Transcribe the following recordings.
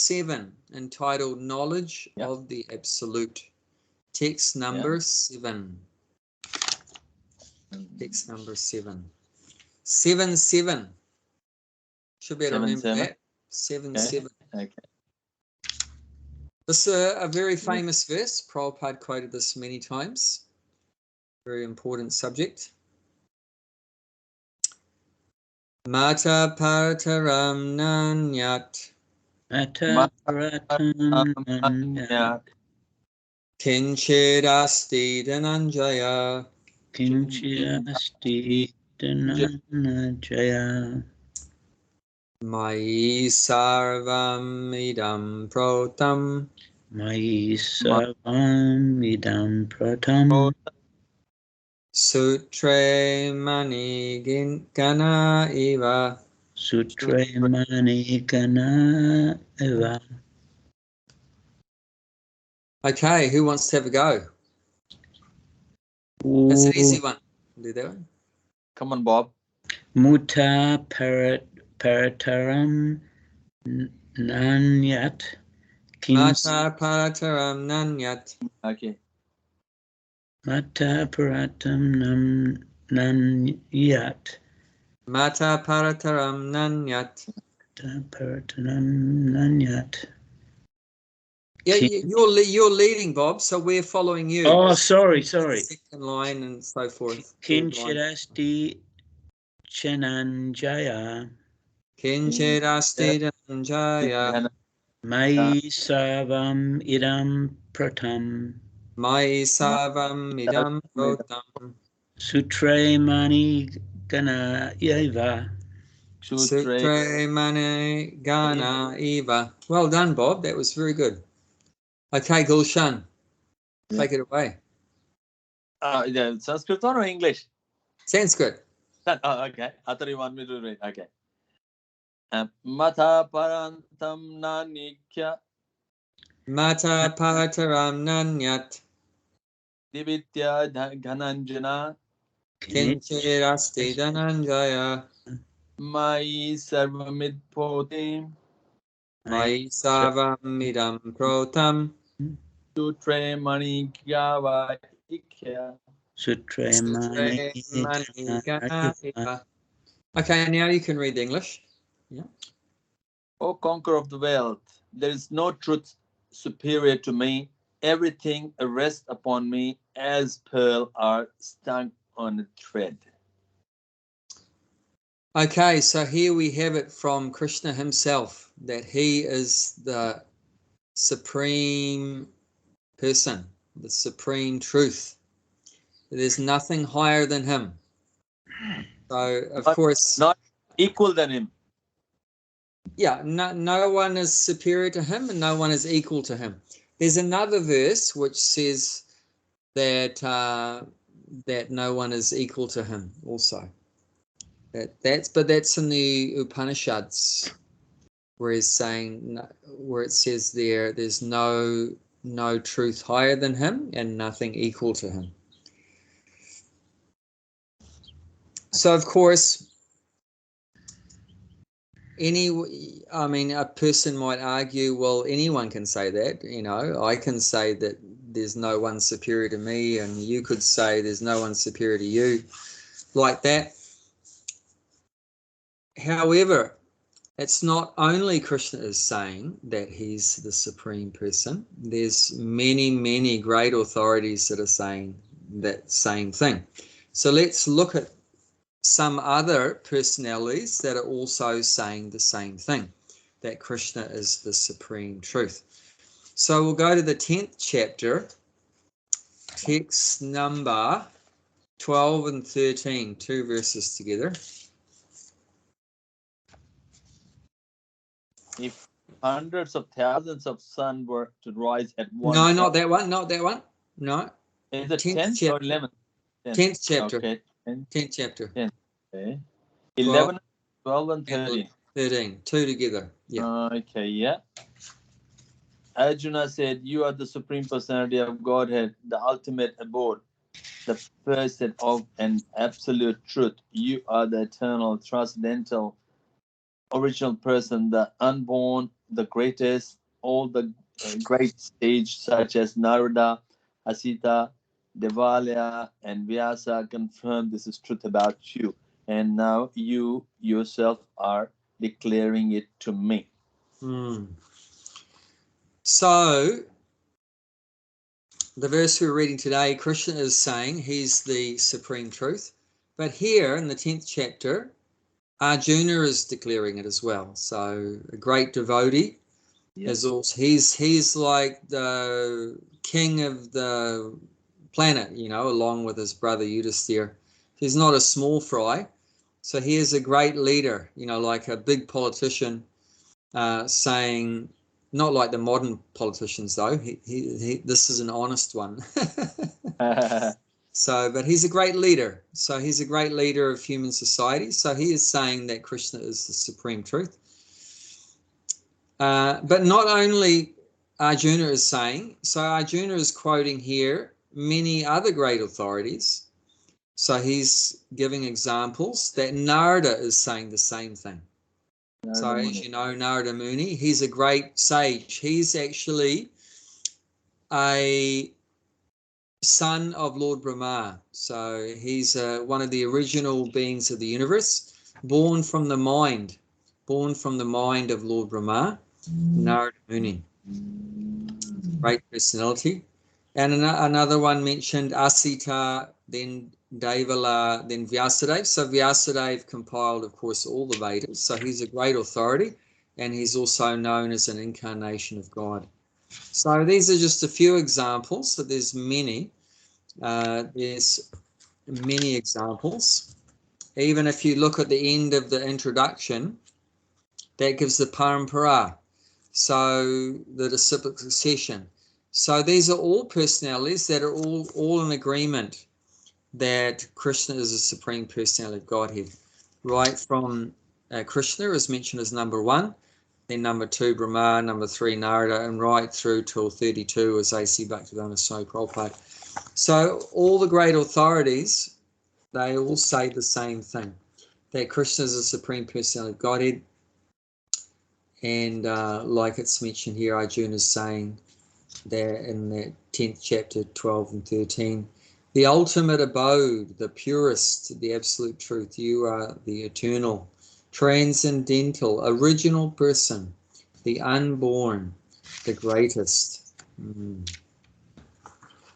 7, entitled Knowledge of the Absolute. Text number 7. Text number 7. 7-7. Should be able to remember that. 7-7. Okay. This is a very famous verse. Prabhupada quoted this many times. Very important subject. Mata parataram nanyat. Mata paratam nanyat. Kinchirasti dhananjaya. Kinchirasti dhananjaya. Mayi sarvam idam protam. Mayi sarvam idam pratam. Sutre mani gana eva. Sutre mani gana eva. Okay, who wants to have a go? That's an easy one. Do that one. Come on, Bob. Muta parataram nanyat. Mata parataram nanyat. Okay. Mata paratam nanyat. Mata parataram nanyat. Mata paratam nanyat. Yeah, you're leading, Bob, so we're following you. Oh, sorry. Second line and so forth. Kinchirasti Chenanjaya. Kinchirasti dhananjaya. Mai sarvam idam pratam. Mai sarvam idam protam. Sutre mani gana eva. Sutre mani gana eva. Well done, Bob. That was very good. Okay, Gulshan, take it away. Sanskrit or English? Sanskrit. Okay. I thought you want me to read. Okay. Mata parantam nanikya. Mata parataram nanyat. Divitya dhananjana. Kinchirasti dhananjaya. Mai sarvamid potim. Mai sarvam idam protam. Sutre mani gyava ikya. Sutre Sutre mani gana eva. Okay, now you can read the English. Yeah. O conqueror of the world, there is no truth superior to me. Everything rests upon me as pearl are stuck on a thread. Okay, so here we have it from Krishna himself, that he is the supreme person, the supreme truth. There's nothing higher than him. So, of course... Not equal than him. Yeah, no one is superior to him and no one is equal to him. There's another verse which says that that no one is equal to him also. But that's in the Upanishads, where he's saying, where it says there's no truth higher than him and nothing equal to him. So of course, a person might argue, well, anyone can say that, I can say that there's no one superior to me, and you could say there's no one superior to you, like that. However, it's not only Krishna is saying that he's the supreme person. There's many, many great authorities that are saying that same thing. So let's look at some other personalities that are also saying the same thing, that Krishna is the supreme truth. So we'll go to the 10th chapter, text number 12 and 13, 2 verses together. If hundreds of thousands of sun were to rise at once. No, not that one. No. Is it 10th or 11th? 10th chapter. Okay. 10th chapter. 10th. Okay. 11, 12 and 13. 13, 2 together. Yeah. Okay, yeah. Arjuna said, you are the supreme personality of Godhead, the ultimate abode, the person of an absolute truth. You are the eternal, transcendental, original person, the unborn, the greatest, all the great sage such as Narada, Asita, Devalya, and Vyasa confirm this is truth about you. And now you yourself are declaring it to me. So, the verse we're reading today, Krishna is saying he's the supreme truth. But here in the 10th chapter, Arjuna is declaring it as well. So a great devotee is also, he's like the king of the planet, along with his brother Yudhisthira. He's not a small fry. So he is a great leader, like a big politician, saying, not like the modern politicians though. This is an honest one. So, but he's a great leader. So he's a great leader of human society. So he is saying that Krishna is the supreme truth. But not only Arjuna is saying, so Arjuna is quoting here many other great authorities. So he's giving examples that Narada is saying the same thing. So as you know, Narada Muni, he's a great sage. He's actually a son of Lord Brahma. So he's one of the original beings of the universe, born from the mind of Lord Brahma, Narada Muni. Great personality. And another one mentioned Asita, then Devala, then Vyasadeva. So Vyasadeva compiled, of course, all the Vedas. So he's a great authority, and he's also known as an incarnation of God. So these are just a few examples, but there's many. There's many examples. Even if you look at the end of the introduction, that gives the parampara, so the disciplic succession. So these are all personalities that are all in agreement that Krishna is the supreme personality of Godhead. Right from Krishna is mentioned as number 1, then number 2 Brahma, number 3 Narada, and right through till 32 as A.C. Bhaktivedanta Swami Prabhupada. So all the great authorities, they all say the same thing, that Krishna is the supreme personality of Godhead. And like it's mentioned here, Arjuna is saying there in the 10th chapter, 12 and 13, the ultimate abode, the purest, the absolute truth. You are the eternal, transcendental, original person, the unborn, the greatest.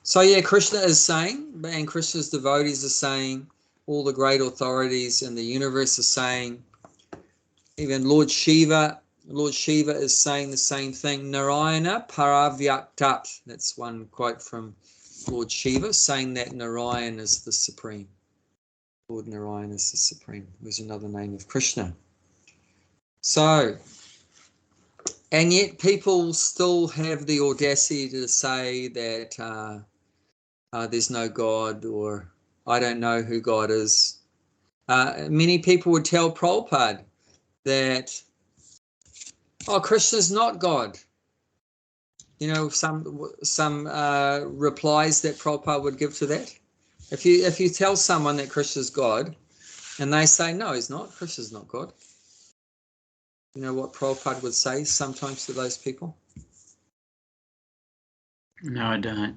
So yeah, Krishna is saying, and Krishna's devotees are saying, all the great authorities in the universe are saying, even Lord Shiva is saying the same thing. Narayana Paravyaktat. That's one quote from Lord Shiva, saying that Narayan is the supreme. Lord Narayan is the supreme. There's another name of Krishna. So, and yet people still have the audacity to say that there's no God, or I don't know who God is. Many people would tell Prabhupada that, Krishna's not God. Some replies that Prabhupada would give to that. If you tell someone that Krishna's God, and they say, no, he's not, Krishna's not God. You know what Prabhupada would say sometimes to those people? No, I don't.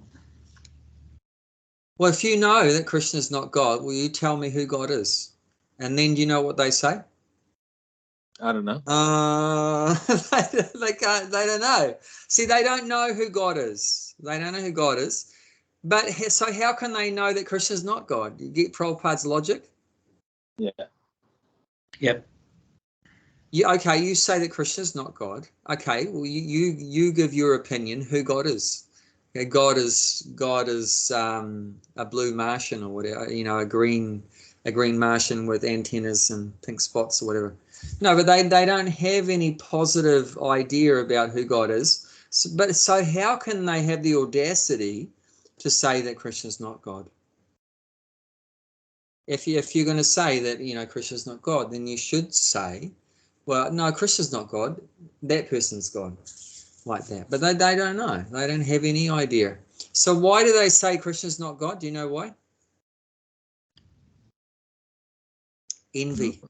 Well, if you know that Krishna's not God, will you tell me who God is? And then do you know what they say? I don't know. They can't. They don't know. See, they don't know who God is. They don't know who God is. But so how can they know that Krishna's not God? You get Prabhupada's logic? Yeah. Yep. Okay, you say that Krishna's not God. Okay, well you give your opinion who God is. Okay, God is a blue Martian or whatever, a green Martian with antennas and pink spots or whatever. No, but they don't have any positive idea about who God is. So how can they have the audacity to say that Krishna's not God? If you're going to say that Krishna's not God, then you should say, well, no, Krishna's not God. That person's God, like that. But they don't know. They don't have any idea. So why do they say Krishna's not God? Do you know why? Envy.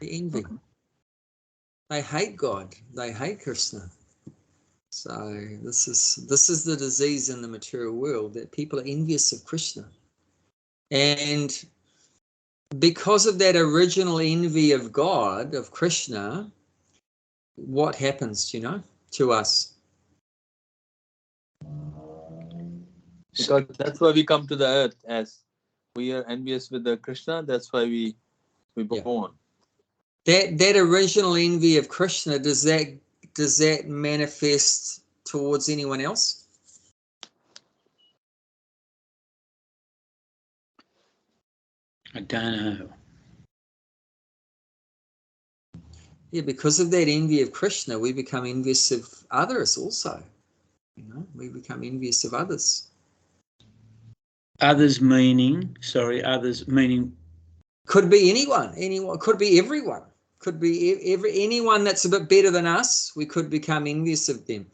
The envy. They hate God. They hate Krishna. So this is the disease in the material world, that people are envious of Krishna. And because of that original envy of God, of Krishna, what happens, to us? Because that's why we come to the earth, as we are envious with the Krishna. That's why we born. That original envy of Krishna, does that manifest towards anyone else? I don't know. Yeah, because of that envy of Krishna, we become envious of others also. We become envious of others. Others meaning. Could be anyone. Could be everyone. Could be anyone that's a bit better than us. We could become envious of them.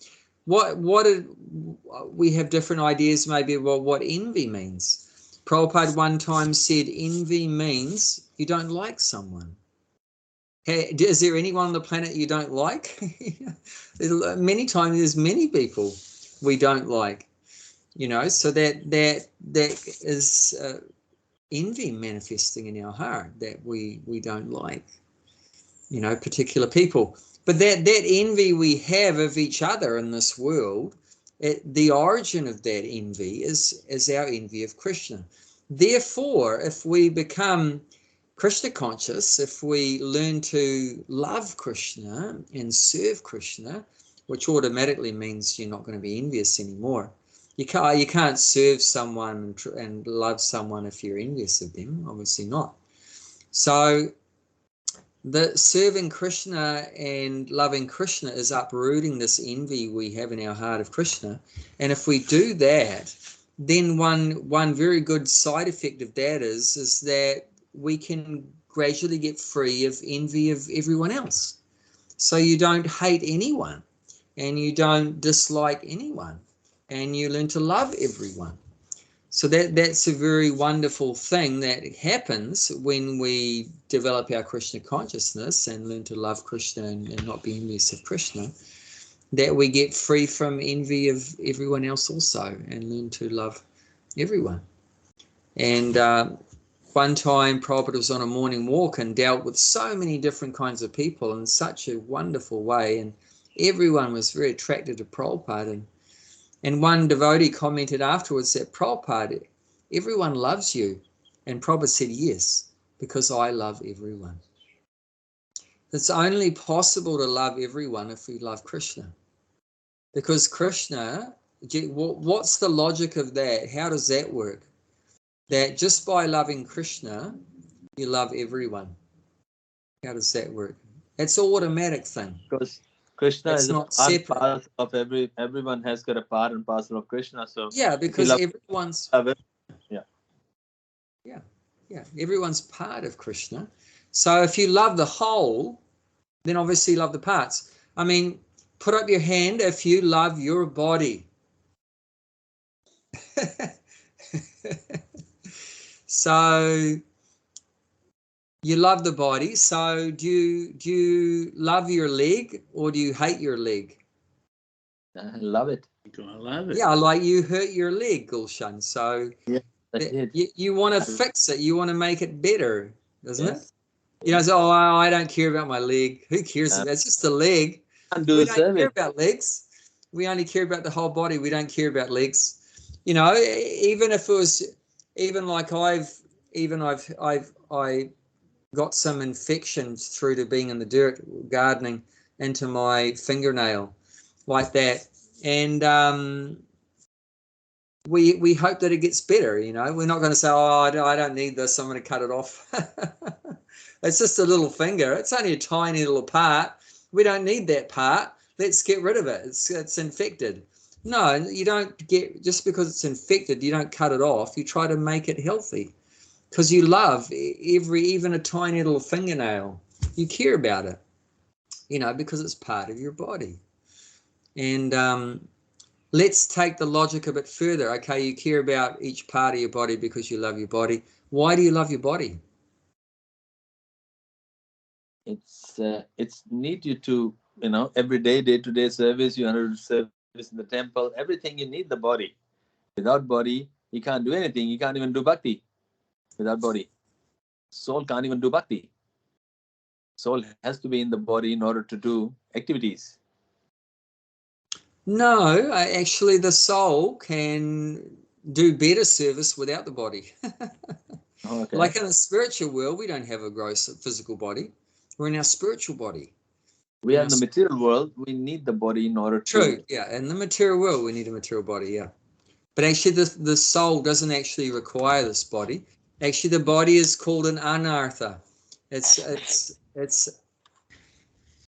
We have different ideas maybe about what envy means. Prabhupada one time said envy means you don't like someone. Hey, is there anyone on the planet you don't like? Many times there's many people we don't like, so that is envy manifesting in our heart, that we don't like, particular people. But that envy we have of each other in this world, the origin of that envy is our envy of Krishna. Therefore, if we become Krishna conscious, if we learn to love Krishna and serve Krishna, which automatically means you're not going to be envious anymore. You can't serve someone and love someone if you're envious of them, obviously not. So the serving Krishna and loving Krishna is uprooting this envy we have in our heart of Krishna. And if we do that, then one very good side effect of that is that we can gradually get free of envy of everyone else. So you don't hate anyone and you don't dislike anyone and you learn to love everyone. So that's a very wonderful thing that happens when we develop our Krishna consciousness and learn to love Krishna and not be envious of Krishna, that we get free from envy of everyone else also and learn to love everyone. And one time Prabhupada was on a morning walk and dealt with so many different kinds of people in such a wonderful way, and everyone was very attracted to Prabhupada. And one devotee commented afterwards that, Prabhupada, everyone loves you. And Prabhupada said, yes, because I love everyone. It's only possible to love everyone if we love Krishna. Because Krishna, what's the logic of that? How does that work? That just by loving Krishna, you love everyone. How does that work? It's an automatic thing. Because Krishna it's is not a separate. part of everyone has got a part and parcel of Krishna. So yeah, because everyone's everyone's part of Krishna. So if you love the whole, then obviously you love the parts. I mean, put up your hand if you love your body. So you love the body. So do you love your leg or do you hate your leg? I love it. I love it. Yeah, like you hurt your leg, Gulshan. So you want to fix it. You want to make it better, doesn't it? You know, so I don't care about my leg. Who cares? It's just a leg. We don't care about legs. We only care about the whole body. We don't care about legs. You know, even if it was, even like I got some infections through to being in the dirt gardening into my fingernail, like that, and we hope that it gets better. You know, we're not going to say, oh, I don't need this, I'm going to cut it off. It's just a little finger. It's only a tiny little part. We don't need that part. Let's get rid of it. It's infected. No, you don't get, just because it's infected, you don't cut it off. You try to make it healthy because you love even a tiny little fingernail. You care about it, you know, because it's part of your body. And let's take the logic a bit further. Okay, you care about each part of your body because you love your body. Why do you love your body? it's need you to, every day-to-day service, you have to service in the temple, everything. You need the body. Without body, you can't do anything. You can't even do bhakti without body. Soul can't even do bhakti. Soul has to be in the body in order to do activities. No, actually, the soul can do better service without the body. Okay. Like in the spiritual world, we don't have a gross physical body. We're in our spiritual body. We are in the material world. We need the body in order to. True, yeah. In the material world, we need a material body, yeah. But actually, the soul doesn't actually require this body. Actually, the body is called an anartha. It's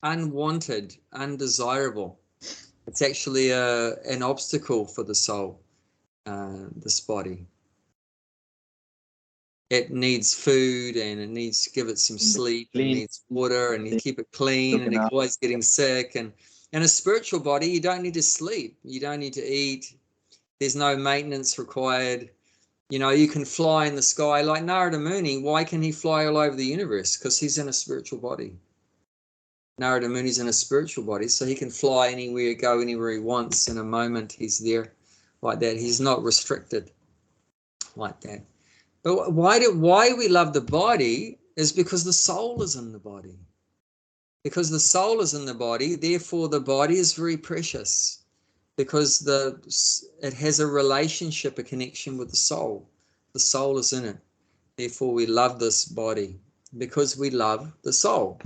unwanted, undesirable. It's actually an obstacle for the soul, this body. It needs food, and it needs to give it some sleep, and it needs water, and you keep it clean, and it's always getting sick. And in a spiritual body, you don't need to sleep. You don't need to eat. There's no maintenance required. You can fly in the sky like Narada Muni. Why can he fly all over the universe? Because he's in a spiritual body. Narada Muni's in a spiritual body, so he can fly anywhere, go anywhere he wants. In a moment, he's there like that. He's not restricted like that. But why we love the body is because the soul is in the body. Because the soul is in the body, therefore the body is very precious. Because it has a relationship, a connection with the soul. The soul is in it. Therefore we love this body. Because we love the soul.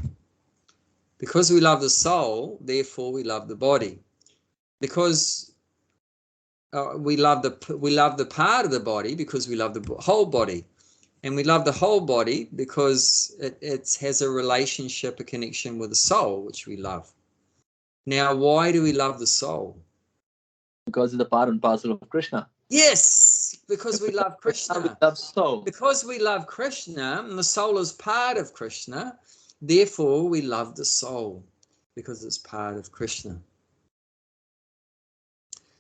Because we love the soul, therefore we love the body. Because we love the part of the body because we love the whole body. And we love the whole body because it has a relationship, a connection with the soul, which we love. Now, why do we love the soul? Because it's the part and parcel of Krishna. Yes, because we love Krishna. We love soul. Because we love Krishna, and the soul is part of Krishna, therefore we love the soul because it's part of Krishna.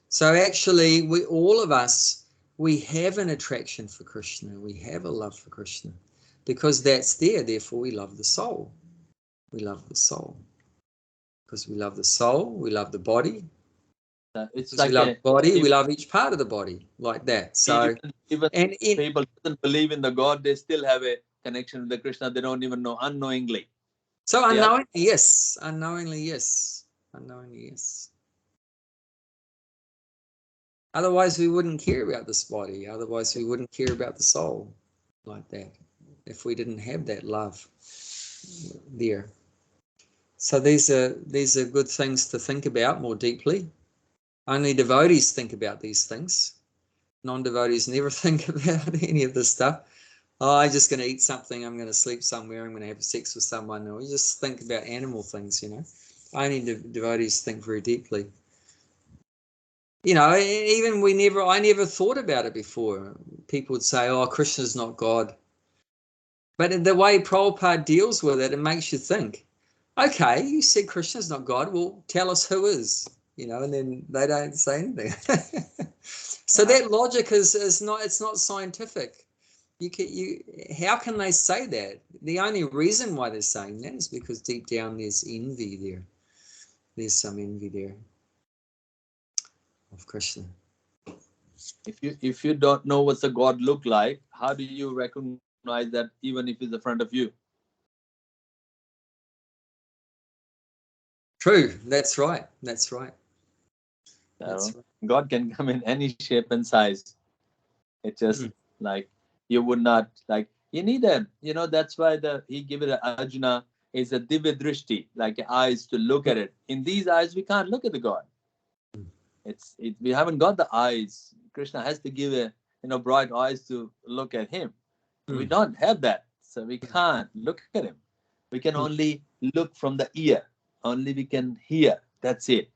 So actually, all of us, we have an attraction for Krishna. We have a love for Krishna because that's there. Therefore, we love the soul. We love the soul. Because we love the soul, we love the body. It's like we love the body, we love each part of the body, like that. So even people doesn't believe in the God, they still have a connection with the Krishna. They don't even know, unknowingly. So unknowingly, yes. Unknowingly, yes. Unknowingly, yes. Otherwise, we wouldn't care about this body. Otherwise, we wouldn't care about the soul like that if we didn't have that love there. So these are good things to think about more deeply. Only devotees think about these things. Non-devotees never think about any of this stuff. Oh, I'm just going to eat something. I'm going to sleep somewhere. I'm going to have sex with someone. Or we just think about animal things, Only devotees think very deeply. Even I never thought about it before. People would say, oh, Krishna's not God. But the way Prabhupada deals with it, it makes you think, okay, you said Krishna's not God. Well, tell us who is, and then they don't say anything. So that logic is not scientific. How can they say that? The only reason why they're saying that is because deep down there's envy there. There's some envy there of Krishna. If you don't know what's a God look like, how do you recognize that even if he's in front of you? True. That's right. That's right. God can come in any shape and size. It's just like you would not like. You need a. That's why he gave it a Arjuna is a divya drishti, like eyes to look at it. In these eyes, we can't look at the God. We haven't got the eyes. Krishna has to give a bright eyes to look at him. We don't have that, so we can't look at him. We can only look from the ear. Only we can hear. That's it.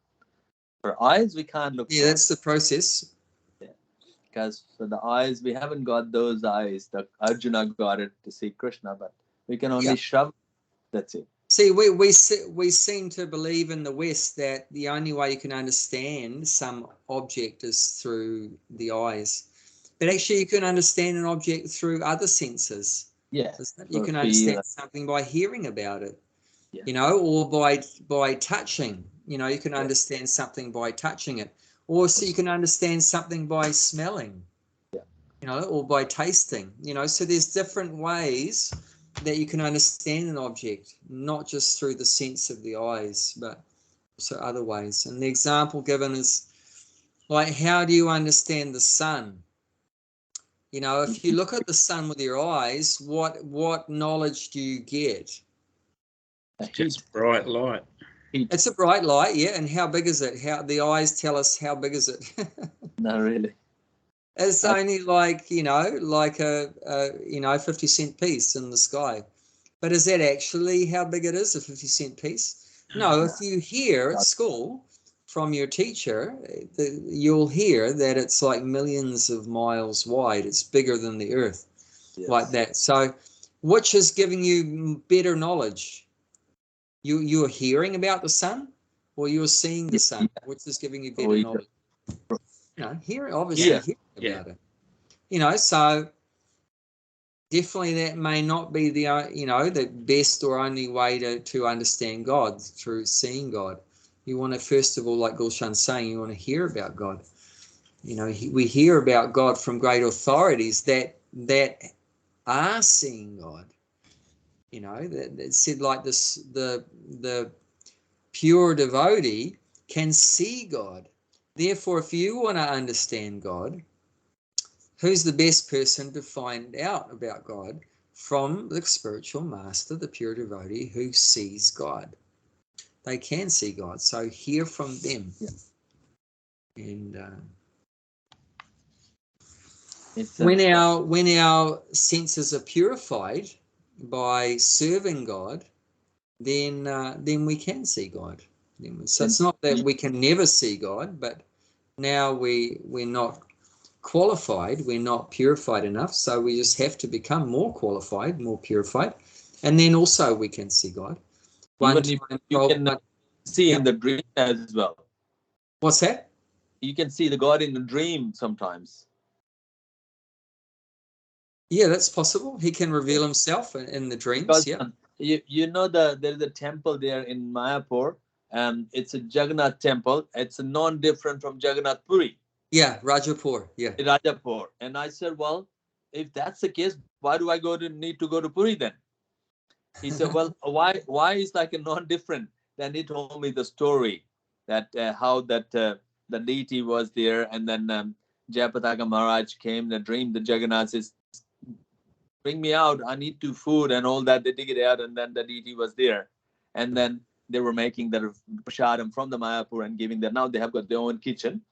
For eyes, we can't look. Yeah, that's the process. Yeah, because for the eyes, we haven't got those eyes. The Arjuna got it to see Krishna, but we can only shove. That's it. See, we seem to believe in the West that the only way you can understand some object is through the eyes. But actually, you can understand an object through other senses. Yeah. You can understand something by hearing about it. Yeah. You know, or by touching. You know, you can understand something by touching it, or so you can understand something by smelling. Yeah. You know, or by tasting. You know, so there's different ways that you can understand an object, not just through the sense of the eyes, but also other ways. And the example given is like, how do you understand the sun? You know, if you look at the sun with your eyes, what knowledge do you get? It's just bright light. Heat. It's a bright light, yeah. And how big is it? How the eyes tell us how big is it? Not really. It's only like, you know, like a 50-cent piece in the sky. But is that actually how big it is, a 50-cent piece? No, if you hear at school from your teacher, you'll hear that it's like millions of miles wide. It's bigger than the earth, like that. So which is giving you better knowledge? You're hearing about the sun, or you're seeing the sun? Which is giving you better knowledge? You know, obviously hearing about it. You know, so definitely that may not be the best or only way to understand God, through seeing God. You want to, first of all, like Gulshan's saying, you want to hear about God. You know, we hear about God from great authorities that are seeing God. You know, that said like this, the pure devotee can see God. Therefore, if you want to understand God, who's the best person to find out about God? From the spiritual master, the pure devotee who sees God. They can see God, so hear from them. And when our senses are purified by serving God, then we can see God. So it's not that we can never see God, but now we're not qualified, we're not purified enough, so we just have to become more qualified, more purified, and then also we can see God. Even if you can see in the dream as well. What's that? You can see the God in the dream sometimes. Yeah, that's possible. He can reveal himself in the dreams. Because, you know, there's a temple there in Mayapur. It's a Jagannath temple. It's non-different from Jagannath Puri. Yeah, Rajapur. Yeah. Rajapur. And I said, well, if that's the case, why do I need to go to Puri then? He said, well, why is like a non-different? Then he told me the story that how that the deity was there, and then Jayapataka Maharaj came in a dream. The Jagannath says, bring me out, I need to food and all that. They dig it out, and then the deity was there. And then they were making the prasadam from the Mayapur and giving them. Now they have got their own kitchen.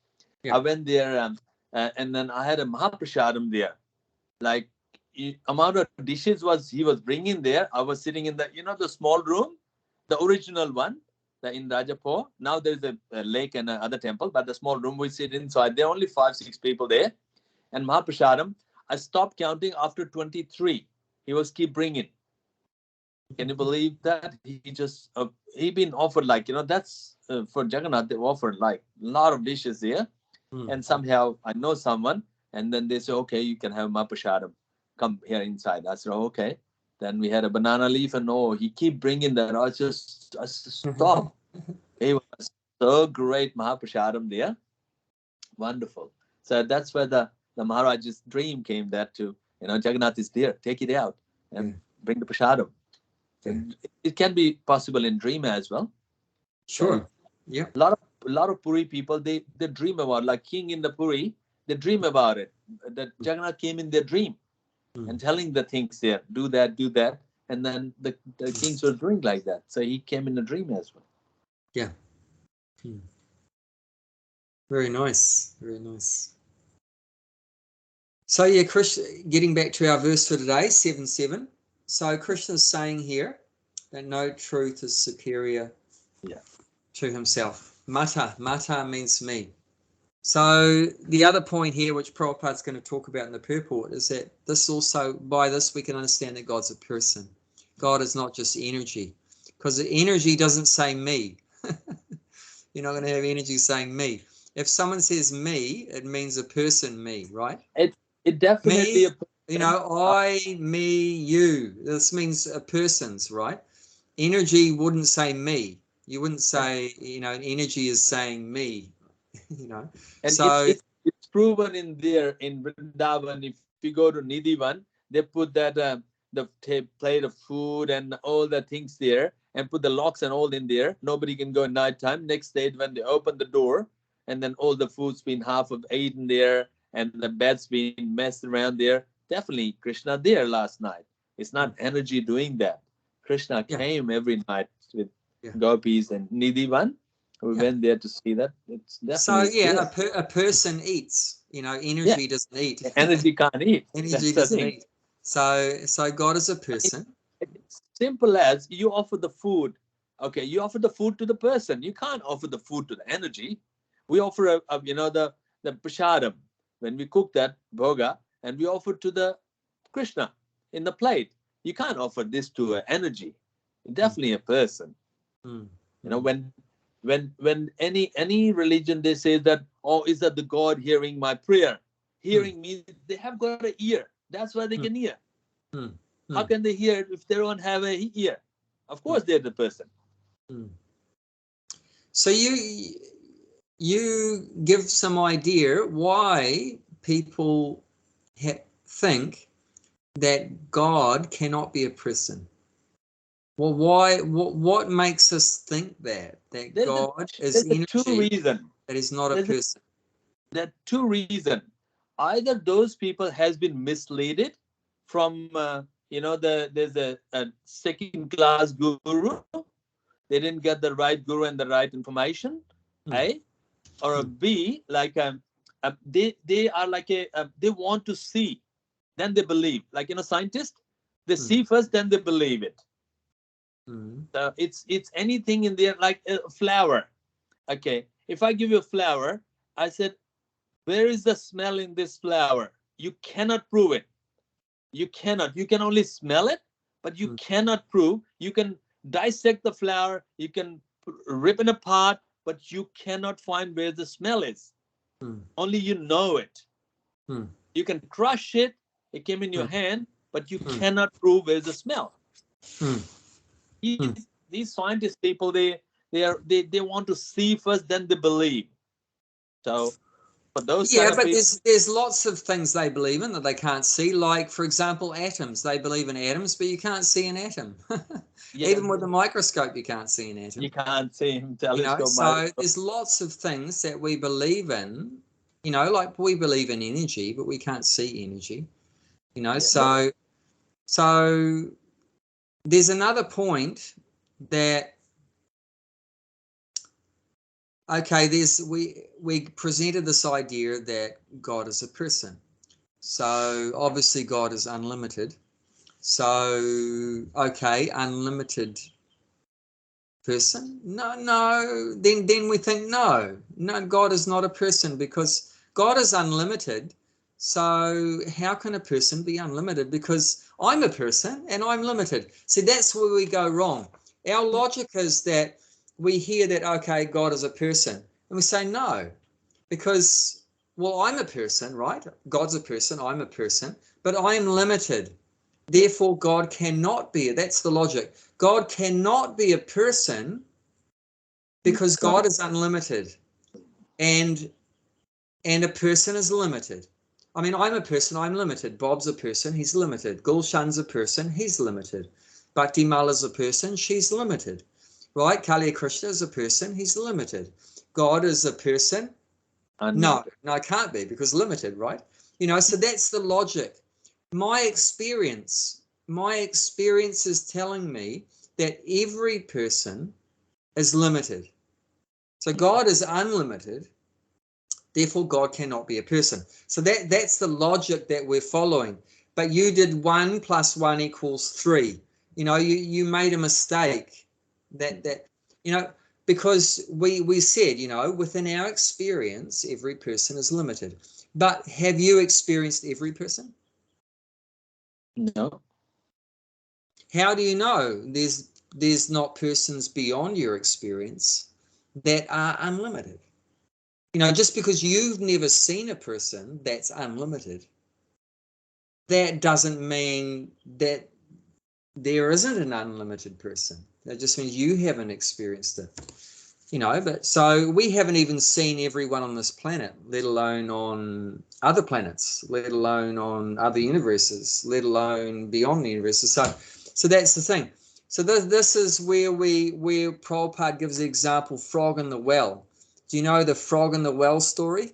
I went there, and then I had a Mahaprasadam there. Like, amount of dishes he was bringing there. I was sitting in the small room, the original one, in Rajapur. Now there's a lake and another temple, but the small room we sit inside. There are only 5-6 people there. And Mahaprasadam, I stopped counting after 23. He was keep bringing. Can you believe that? He just he been offered, like, that's for Jagannath. They offered like a lot of dishes there. And somehow I know someone, and then they say, okay, you can have Mahaprasadam. Come here inside. I said, oh, okay. Then we had a banana leaf, and he keep bringing that. I just stopped. It was so great, Mahaprasadam there. Wonderful. So that's where the Maharaj's dream came, that Jagannath is there. Take it out and bring the prasadam. It can be possible in dream as well. Sure. Yeah. A lot of Puri people, they dream about, like king in the Puri, they dream about it. That Jagannath came in their dream and telling the things there, do that. And then the kings were doing like that. So he came in a dream as well. Yeah. Very nice. Very nice. So yeah, Krishna, getting back to our verse for today, 7:7. So Krishna's saying here that no truth is superior to himself. Mata means me. So the other point here, which Prabhupada's going to talk about in the purport, is that by this we can understand that God's a person. God is not just energy, because the energy doesn't say me. You're not going to have energy saying me. If someone says me, it means a person, me, right? It definitely me, I, me, you. This means a person's, right? energy wouldn't say me. You wouldn't say, you know, energy is saying me, you know. And so it's proven in there in Vrindavan. If you go to Nidhivan, they put that the plate of food and all the things there, and put the locks and all in there. Nobody can go at night time. Next day when they open the door, and then all the food's been half of eaten there, and the bed's been messed around there. Definitely Krishna there last night. It's not energy doing that. Krishna came every night with gopis and Nidhivan. We went there to see that. It's definitely a person eats, you know, energy doesn't eat. Energy can't eat. Energy doesn't eat. So God is a person. It's simple as you offer the food. Okay, you offer the food to the person. You can't offer the food to the energy. We offer you know, the prasadam. When we cook that bhoga, and we offer to the Krishna in the plate. You can't offer this to an energy. Definitely a person. You know, when any religion, they say that, oh, is that the God hearing my prayer? Hearing means they have got an ear. That's why they can hear. How can they hear if they don't have an ear? Of course, they're the person. So you give some idea why people think that God cannot be a person. Well, why? What makes us think that God is energy? Two reasons. That is not a person. There are two reasons. Either those people has been misled from, you know, there's a second class guru. They didn't get the right guru and the right information, A, or a B, like they are like they want to see, then they believe. Like, you know, scientists, they see first, then they believe it. So it's anything in there, like a flower. Okay, if I give you a flower, I said, where is the smell in this flower? You cannot prove it. You cannot. You can only smell it, but you cannot prove. You can dissect the flower, you can rip it apart, but you cannot find where the smell is. Only you know it. You can crush it, it came in your hand, but you cannot prove where's the smell. These scientist people, they want to see first, then they believe. So for those kind of but people, there's lots of things they believe in that they can't see. Like, for example, atoms. They believe in atoms, but you can't see an atom. Even with a microscope, you can't see an atom. You can't see him. You know, so there's lots of things that we believe in. You know, like we believe in energy, but we can't see energy. You know, so there's another point that. Okay, we presented this idea that God is a person. So obviously God is unlimited. So okay, unlimited person? No. Then we think no, God is not a person because God is unlimited. So how can a person be unlimited? Because I'm a person and I'm limited. See, that's where we go wrong. Our logic is that we hear that, okay, God is a person, and we say no, because, well, I'm a person, right? God's a person, I'm a person, but I am limited. Therefore, God cannot be. That's the logic. God cannot be a person because God is unlimited, and a person is limited. I mean, I'm a person, I'm limited. Bob's a person, he's limited. Gulshan's a person, he's limited. Bhakti Mala's a person, she's limited. Right? Kali Krishna is a person, he's limited. God is a person? No, it can't be because limited, right? You know, so that's the logic. My experience is telling me that every person is limited. So God is unlimited, therefore God cannot be a person. So that's the logic that we're following. But you did 1 + 1 = 3. You know, you made a mistake. That you know, because we said, you know, within our experience, every person is limited. But have you experienced every person? No. How do you know there's not persons beyond your experience that are unlimited? You know, just because you've never seen a person that's unlimited, that doesn't mean that there isn't an unlimited person. That just means you haven't experienced it. You know, but so we haven't even seen everyone on this planet, let alone on other planets, let alone on other universes, let alone beyond the universes. So that's the thing. So this is where Prabhupada gives the example, frog in the well. Do you know the frog in the well story?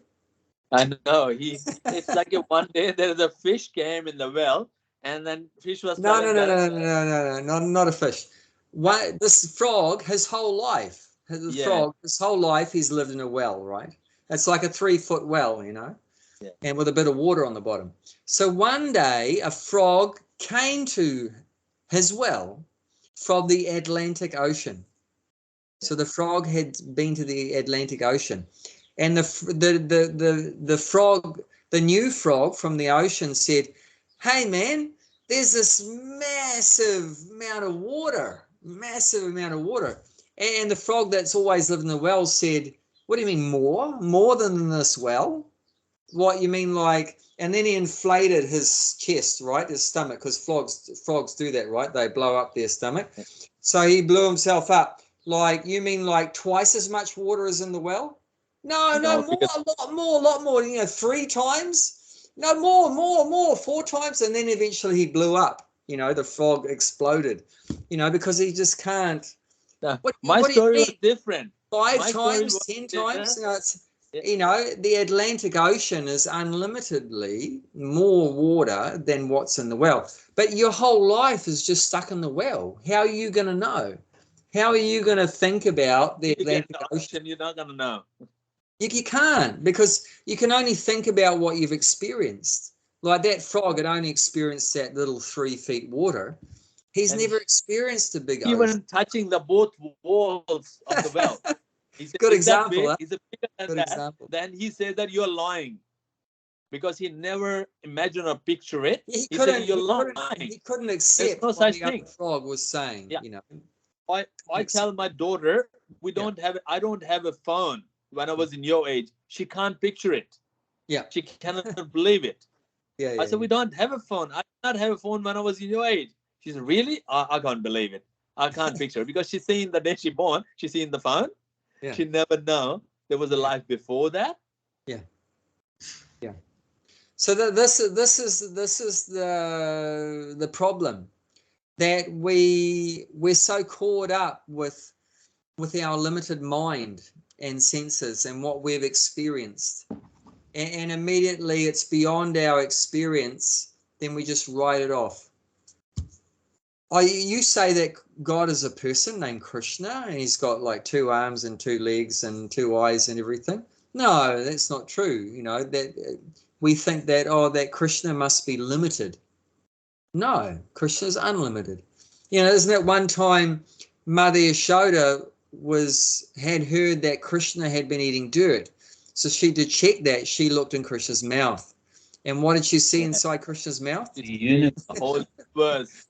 I know. It's like one day there is a fish came in the well, and then fish was No, not a fish. No. This frog, his whole life, his whole life, he's lived in a well, right? It's like a 3-foot well, you know, and with a bit of water on the bottom. So one day a frog came to his well from the Atlantic Ocean. So the frog had been to the Atlantic Ocean, and the frog, the new frog from the ocean said, "Hey man, there's this massive amount of water. And the frog that's always lived in the well said, "What do you mean more than this well? What you mean like?" And then he inflated his chest, right, his stomach, because frogs do that, right? They blow up their stomach. So he blew himself up. Like, you mean like twice as much water as in the well? No, more, a lot more, you know, 3 times. No, more, 4 times. And then eventually he blew up, you know, the frog exploded, you know, because he just can't. My story was different. 5 times, 10 times, you know, you know, the Atlantic Ocean is unlimitedly more water than what's in the well. But your whole life is just stuck in the well. How are you going to know? How are you going to think about the Atlantic Ocean? You're not going to know. You can't, because you can only think about what you've experienced. Like that frog had only experienced that little 3 feet water. He's never experienced a big ocean. Even touching the both walls of the well. He said, Good example. Is it bigger than that? Example. Then he said that you're lying, because he never imagined or picture it. He said you're lying. He couldn't accept what the other frog was saying. You know. I tell my daughter, I don't have a phone when I was in your age. She can't picture it. Yeah. She cannot believe it. I said, we don't have a phone. I did not have a phone when I was in your age. She said, really? I can't believe it. I can't picture it, because she's seen the day she born, she's seen the phone. Yeah. She never know there was a life before that. Yeah. So this is the problem, that we're so caught up with our limited mind and senses and what we've experienced, and immediately it's beyond our experience, then we just write it off. You say that God is a person named Krishna, and he's got like 2 arms and 2 legs and 2 eyes and everything. No, that's not true. You know, that we think that, that Krishna must be limited. No, Krishna is unlimited. You know, isn't it one time Mother Yashoda had heard that Krishna had been eating dirt. So to check that, she looked in Krishna's mouth. And what did she see inside Krishna's mouth? The whole verse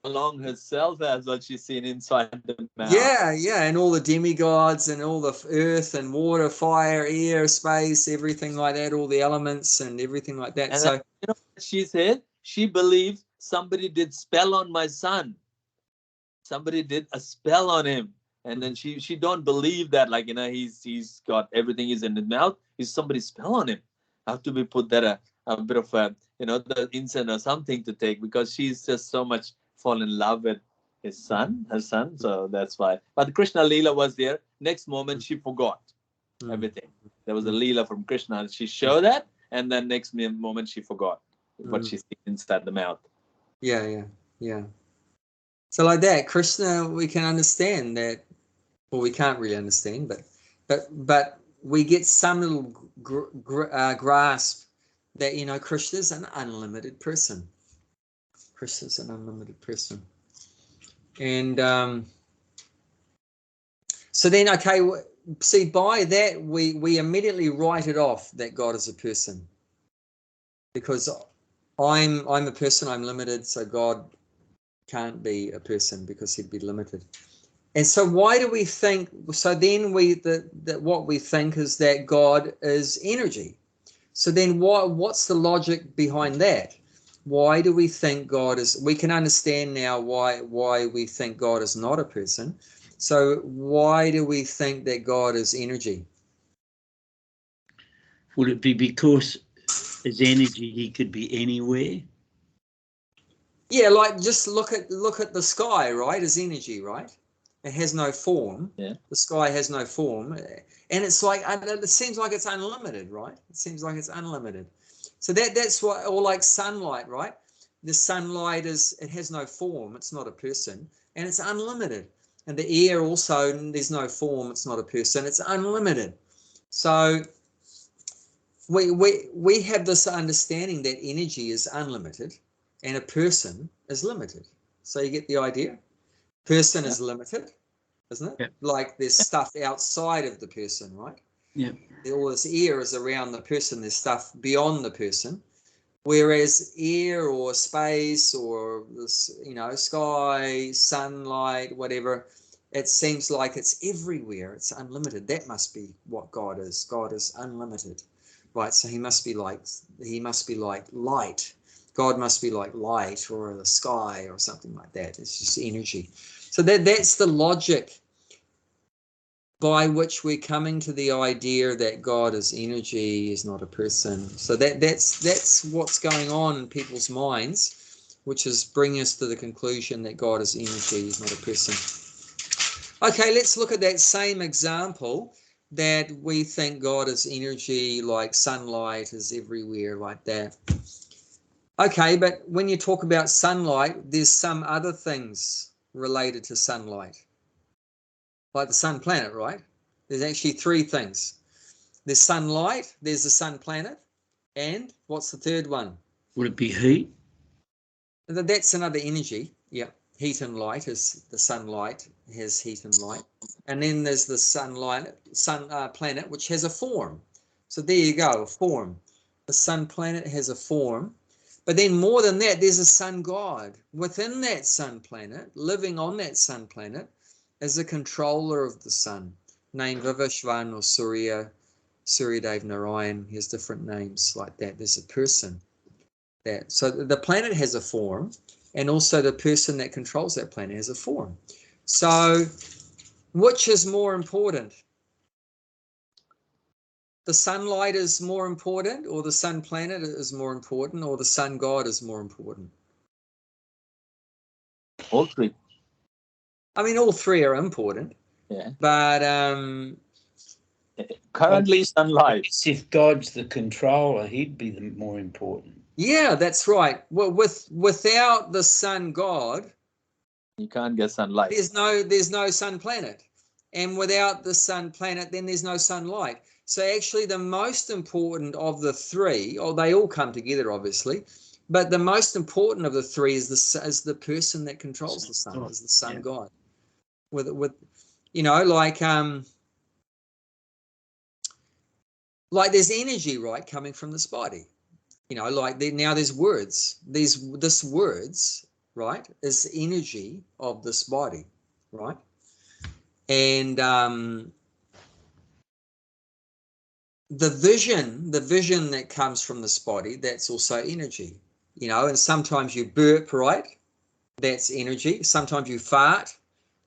along herself as what she's seen inside the mouth. Yeah, and all the demigods and all the earth and water, fire, air, space, everything like that, all the elements and everything like that. And so you know what she said? She believed somebody did spell on my son. Somebody did a spell on him. And then she don't believe that, like, you know, he's got everything is in his mouth. Is somebody spell on him? Have to be put that a bit of a, you know, the incense or something to take, because she's just so much fall in love with her son. So that's why. But Krishna Leela was there. Next moment she forgot everything. There was a Leela from Krishna, and she showed that, and then next moment she forgot what she seen inside the mouth. Yeah. So like that, Krishna, we can understand that. Well, we can't really understand, but we get some little grasp that, you know, Krishna's an unlimited person. Krishna's an unlimited person. And so then, okay, see, by that, we immediately write it off that God is a person. Because I'm a person, I'm limited, so God can't be a person because he'd be limited. And so why do we think, so then what we think is that God is energy. So then what's the logic behind that? Why do we think God is? We can understand now why we think God is not a person. So why do we think that God is energy? Would it be because as energy he could be anywhere? Yeah, like just look at the sky, right? As energy, right? It has no form. Yeah. The sky has no form, and it's like it seems like it's unlimited, right? It seems like it's unlimited. So that's what, or like sunlight, right? The sunlight it has no form. It's not a person, and it's unlimited. And the air also, there's no form. It's not a person. It's unlimited. So we have this understanding that energy is unlimited and a person is limited. So you get the idea? Person is limited, isn't it? Yeah. Like there's stuff outside of the person, right? Yeah. All this air is around the person. There's stuff beyond the person. Whereas air or space or this, sky, sunlight, whatever, it seems like it's everywhere. It's unlimited. That must be what God is. God is unlimited, right? So he must be like light. God must be like light or the sky or something like that. It's just energy. So that's the logic by which we're coming to the idea that God is energy, is not a person. So that's what's going on in people's minds, which is bringing us to the conclusion that God is energy, is not a person. Okay, let's look at that same example, that we think God is energy, like sunlight is everywhere, like that. Okay, but when you talk about sunlight, there's some other things related to sunlight, like the sun planet, right? There's actually three things. There's sunlight, there's the sun planet, and what's the third one? Would it be heat? That's another energy. Yeah, heat and light is the sunlight has heat and light, and then there's the sun planet, which has a form. So there you go, a form. The sun planet has a form. But then more than that, there's a sun god. Within that sun planet, living on that sun planet, is a controller of the sun, named Vivishwan or Suryadev Narayan. He has different names like that. There's a person. So the planet has a form, and also the person that controls that planet has a form. So which is more important? The sunlight is more important, or the sun planet is more important, or the sun god is more important? All three. I mean, all three are important. Yeah. But currently sunlight. If God's the controller, he'd be the more important. Yeah, that's right. Well, without the sun god, you can't get sunlight. There's no sun planet, and without the sun planet, then there's no sunlight. So actually, the most important of the three, they all come together, obviously, but the most important of the three is the person that controls the sun, is the sun god. With like there's energy, right, coming from this body. Now there's words. This words, right, is energy of this body, right? And the vision that comes from this body, that's also energy. And sometimes you burp, right? That's energy. Sometimes you fart,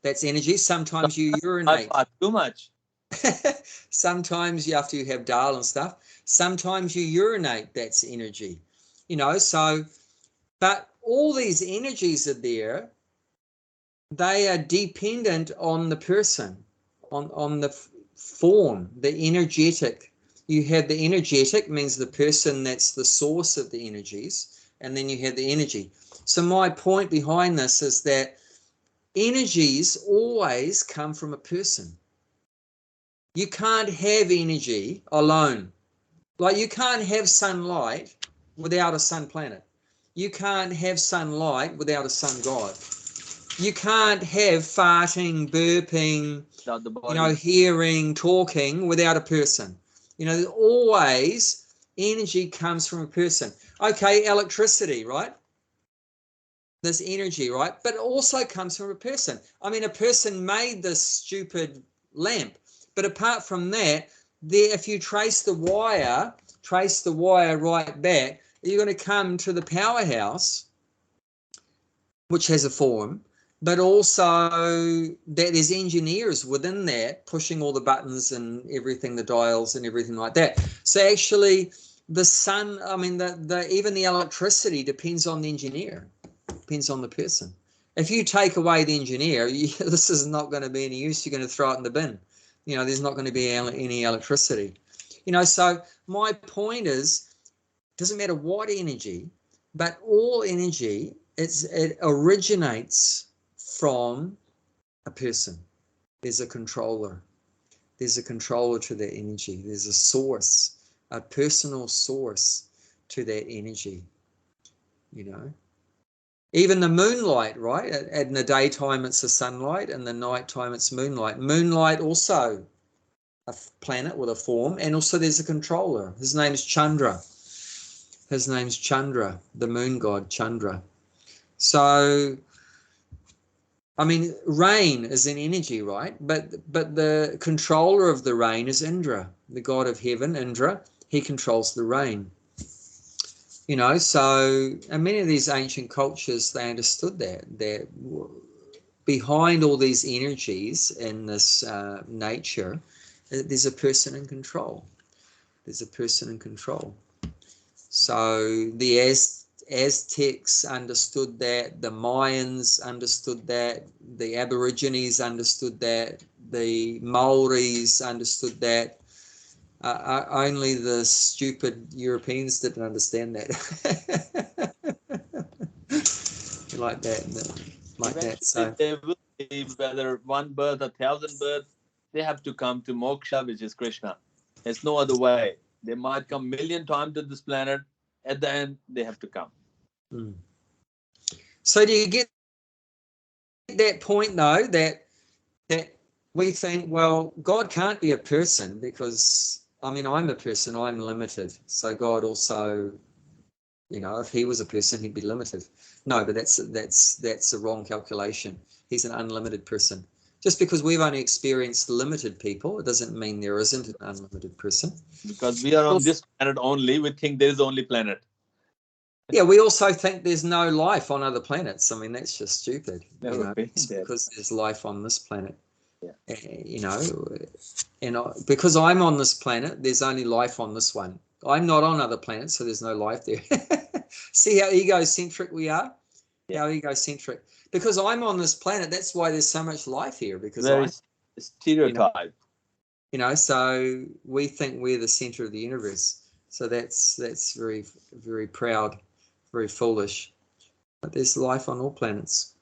that's energy. Sometimes you urinate. I fart too much. Sometimes after you have dal and stuff, sometimes you urinate, that's energy. But all these energies are there. They are dependent on the person, on the form, the energetic. You have the energetic, means the person that's the source of the energies, and then you have the energy. So my point behind this is that energies always come from a person. You can't have energy alone. Like you can't have sunlight without a sun planet. You can't have sunlight without a sun god. You can't have farting, burping, hearing, talking without a person. Always energy comes from a person. Okay, electricity, right? There's energy, right? But it also comes from a person. I mean, a person made this stupid lamp. But apart from that, if you trace the wire right back, you're going to come to the powerhouse, which has a form, but also that there's engineers within that pushing all the buttons and everything, the dials and everything like that. So actually the sun, I mean, even the electricity depends on the engineer, depends on the person. If you take away the engineer, this is not going to be any use. You're going to throw it in the bin. You know, there's not going to be any electricity. You know, so my point is, it doesn't matter what energy, but all energy, it originates from a person. There's a controller. There's a controller to that energy. There's a source, a personal source to that energy, you know. Even the moonlight, right? In the daytime, it's the sunlight, and the nighttime, it's moonlight. Moonlight also a planet with a form, and also there's a controller. His name is Chandra. His name's Chandra, the moon god Chandra. So, I mean, rain is an energy, right? But the controller of the rain is Indra, the god of heaven, Indra. He controls the rain. You know, so and many of these ancient cultures, they understood that behind all these energies in this nature, there's a person in control. There's a person in control. So the Aztecs understood that, the Mayans understood that, the Aborigines understood that, the Maoris understood that. Only the stupid Europeans didn't understand that. like that. So they will be, whether one birth, 1,000 births, they have to come to moksha, which is Krishna. There's no other way. They might come 1,000,000 times to this planet. At the end, they have to come. So do you get that point, though, that we think, well, God can't be a person because, I mean, I'm a person, I'm limited. So God also, you know, if he was a person, he'd be limited. No, but that's a wrong calculation. He's an unlimited person. Just because we've only experienced limited people, it doesn't mean there isn't an unlimited person. Because we are on this planet only, we think there is only planet. Yeah, we also think there's no life on other planets. I mean, that's just stupid. Because there's life on this planet. Yeah. You know, and because I'm on this planet, there's only life on this one. I'm not on other planets, so there's no life there. See how egocentric we are? Yeah. How egocentric. Because I'm on this planet, that's why there's so much life here. Because very stereotype. You know, so we think we're the center of the universe. So that's very, very proud, very foolish. But there's life on all planets.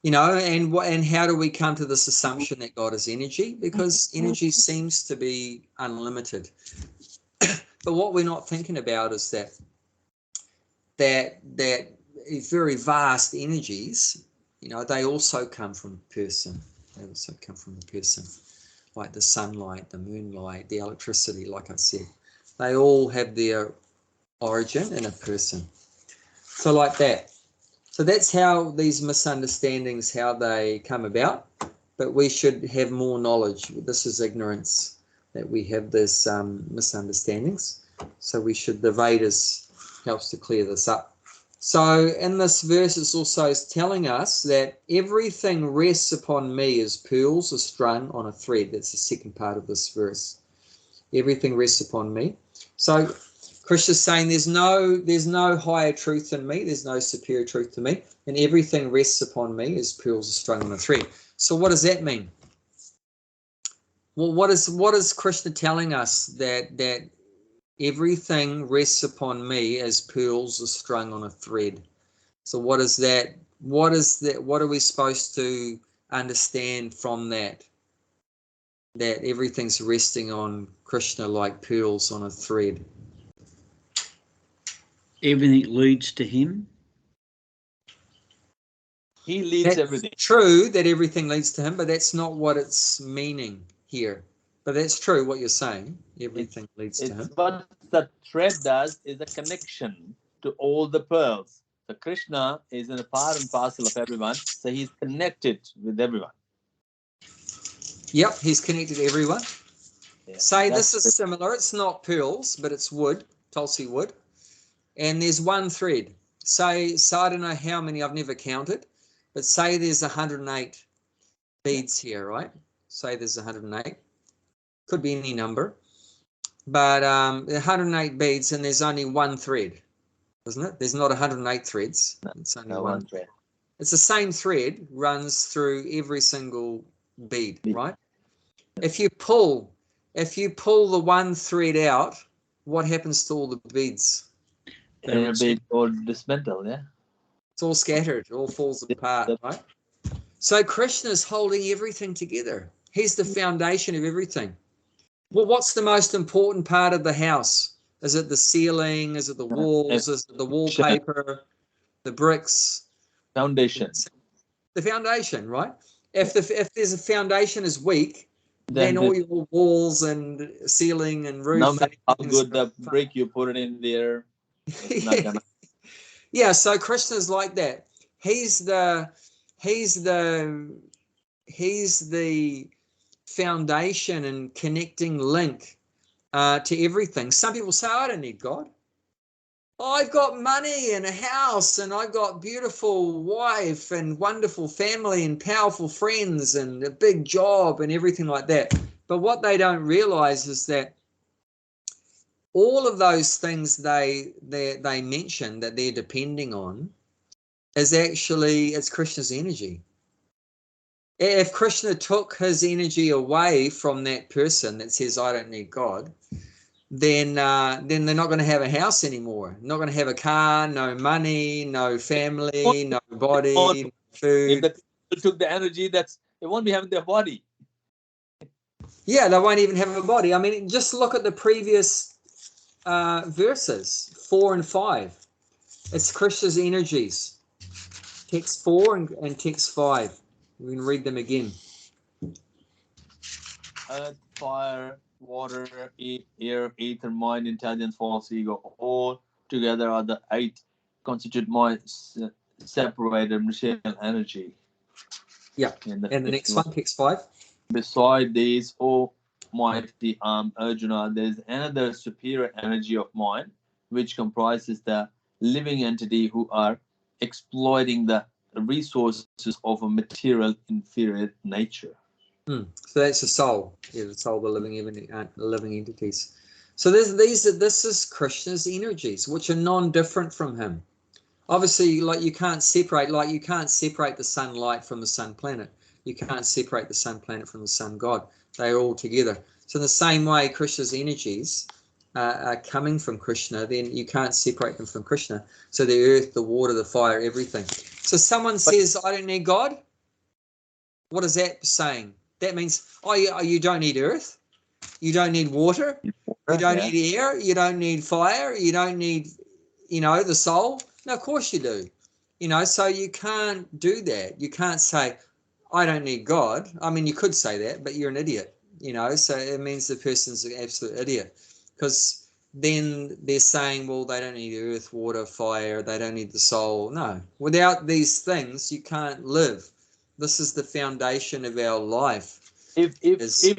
You know, and how do we come to this assumption that God is energy? Because energy seems to be unlimited. But what we're not thinking about is that very vast energies, you know, they also come from a person. They also come from a person, like the sunlight, the moonlight, the electricity, like I said. They all have their origin in a person. So like that. So that's how these misunderstandings, how they come about. But we should have more knowledge. This is ignorance, that we have this misunderstandings. So we should, the Vedas helps to clear this up. So in this verse, it's also telling us that everything rests upon me as pearls are strung on a thread. That's the second part of this verse. Everything rests upon me. So Krishna's saying there's no higher truth than me, there's no superior truth to me, and everything rests upon me as pearls are strung on a thread. So what does that mean? Well, what is Krishna telling us that everything rests upon me as pearls are strung on a thread? So what is that? What are we supposed to understand from that? That everything's resting on Krishna like pearls on a thread. Everything leads to him. He leads everything. True that everything leads to him, but that's not what it's meaning here. But that's true what you're saying. Everything leads to him. What the thread does is a connection to all the pearls. So Krishna is in a part and parcel of everyone. So he's connected with everyone. Yep, he's connected to everyone. Yeah, Say this is similar. It's not pearls, but it's wood. Tulsi wood, and there's one thread. Say, so I don't know how many, I've never counted, but say there's 108 beads here, right? Say there's 108. Could be any number. But 108 beads, and there's only one thread, isn't it? There's not 108 threads. It's only one thread. It's the same thread runs through every single bead, right? If you pull the one thread out, what happens to all the beads? Every bead all dismantled, yeah. It's all scattered. It all falls apart, right? So Krishna is holding everything together. He's the foundation of everything. Well, what's the most important part of the house? Is it the ceiling? Is it the walls? Is it the wallpaper? The bricks? Foundation. The foundation, right? If there's a foundation is weak, then all your walls and ceiling and roof. No matter how good the brick you put it in there, it's not gonna. Yeah, so Krishna's like that. He's the foundation and connecting link to everything. Some people say, I don't need God. I've got money and a house, and I've got beautiful wife and wonderful family and powerful friends and a big job and everything like that. But what they don't realize is that all of those things they mention that they're depending on is actually, it's Krishna's energy. If Krishna took his energy away from that person that says, I don't need God, then they're not going to have a house anymore, not going to have a car, no money, no family, no body, no food. If the took the energy, they won't be having their body. Yeah, they won't even have a body. I mean, just look at the previous verses, 4 and 5. It's Krishna's energies. Text 4 and text 5. We can read them again. Earth, fire, water, air, ether, mind, intelligence, false ego, all together are the 8 constitute mind, separated material energy. Yeah, and the next one, text 5. Beside these, O mighty Arjuna, there is another superior energy of mind, which comprises the living entity who are exploiting the resources of a material inferior nature. So that's the soul. Yeah, the soul, the living entities. So this is Krishna's energies, which are non-different from him. Obviously, like you can't separate the sunlight from the sun planet. You can't separate the sun planet from the sun God. They're all together. So in the same way, Krishna's energies are coming from Krishna, then you can't separate them from Krishna. So the earth, the water, the fire, everything. So someone says, I don't need God. What is that saying? That means, you don't need earth. You don't need water. You don't need air. You don't need fire. You don't need, the soul. No, of course you do. So you can't do that. You can't say, I don't need God. I mean, you could say that, but you're an idiot, so it means the person's an absolute idiot, because then they're saying, well, they don't need earth, water, fire. They don't need the soul. No, without these things, you can't live. This is the foundation of our life. If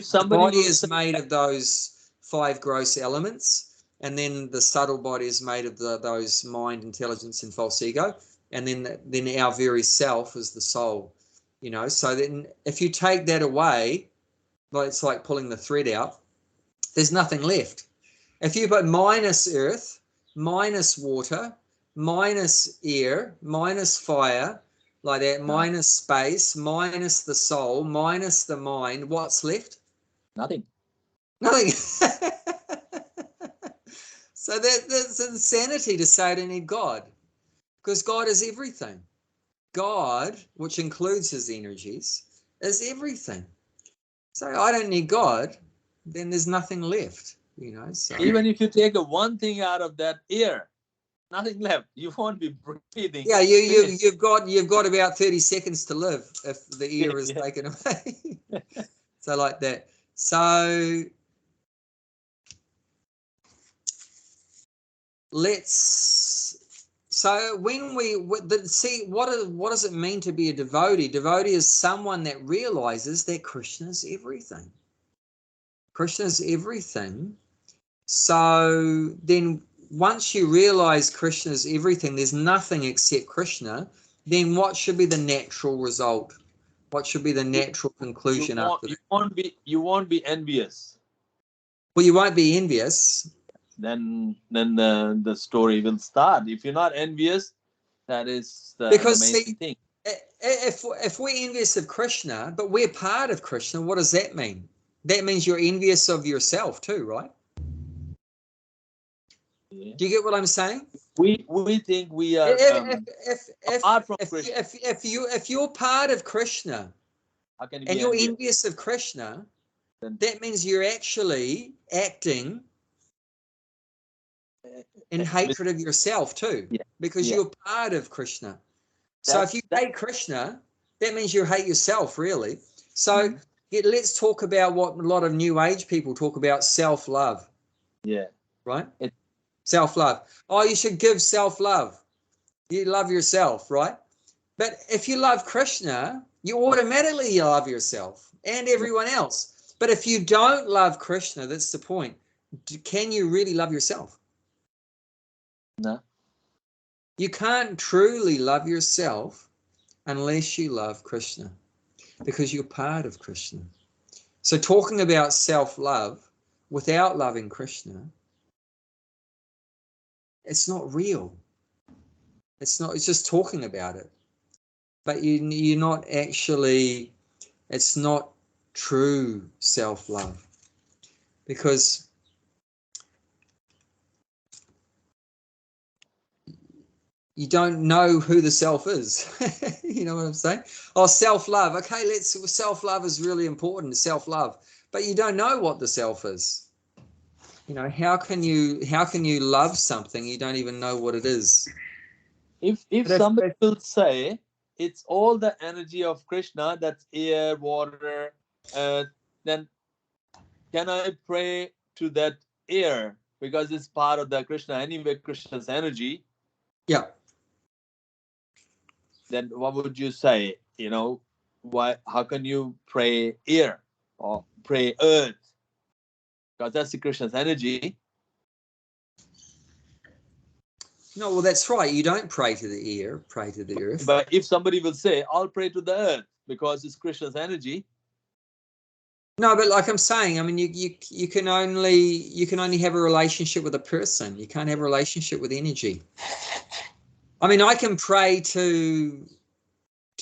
somebody, the body is made of those 5 gross elements, and then the subtle body is made of those mind, intelligence, and false ego, and then our very self is the soul. So then if you take that away, like it's like pulling the thread out, there's nothing left. If you put minus earth, minus water, minus air, minus fire, like that, minus space, minus the soul, minus the mind, what's left? Nothing. So that's insanity to say I don't need God, because God is everything. God, which includes his energies, is everything. So I don't need God, then there's nothing left, So even if you take one thing out of that air, nothing left. You won't be breathing. Yeah, you've got about 30 seconds to live if the air is taken away. So like that. So when we see what does it mean to be a devotee? Devotee is someone that realizes that Krishna is everything. Krishna is everything. So then once you realize Krishna is everything, there's nothing except Krishna, then what should be the natural result? What should be the natural conclusion after that? You won't be envious. Well, you won't be envious. Then the story will start. If you're not envious, that is the main thing. If we're envious of Krishna, but we're part of Krishna, what does that mean? That means you're envious of yourself too, right? Yeah. Do you get what I'm saying? We think we are apart from Krishna. If you're part of Krishna, how can you and be you're envious of Krishna, then that means you're actually acting in hatred of yourself too, because you're part of Krishna. So if you hate Krishna, that means you hate yourself, really. So let's talk about what a lot of New Age people talk about: self-love. Yeah. Right? Self-love. Oh, you should give self-love. You love yourself, right? But if you love Krishna, you automatically love yourself and everyone else. But if you don't love Krishna, that's the point. Can you really love yourself? No. You can't truly love yourself unless you love Krishna, because you're part of Krishna. So talking about self-love without loving Krishna, it's not real. It's just talking about it. But you're not actually, it's not true self-love, because you don't know who the self is. You know what I'm saying? Oh, self-love. Okay, self-love is really important, self-love. But you don't know what the self is. You know, how can you love something you don't even know what it is? If somebody will say it's all the energy of Krishna, that's air, water, then can I pray to that air because it's part of the Krishna anyway, Krishna's energy? Yeah. Then what would you say? You know, why? How can you pray air or pray earth? Because that's the Krishna's energy. No, well, that's right. You don't pray to the air, pray to the earth. But if somebody will say, I'll pray to the earth because it's Krishna's energy. No, but like I'm saying, I mean, you can only have a relationship with a person. You can't have a relationship with energy. I mean, I can pray to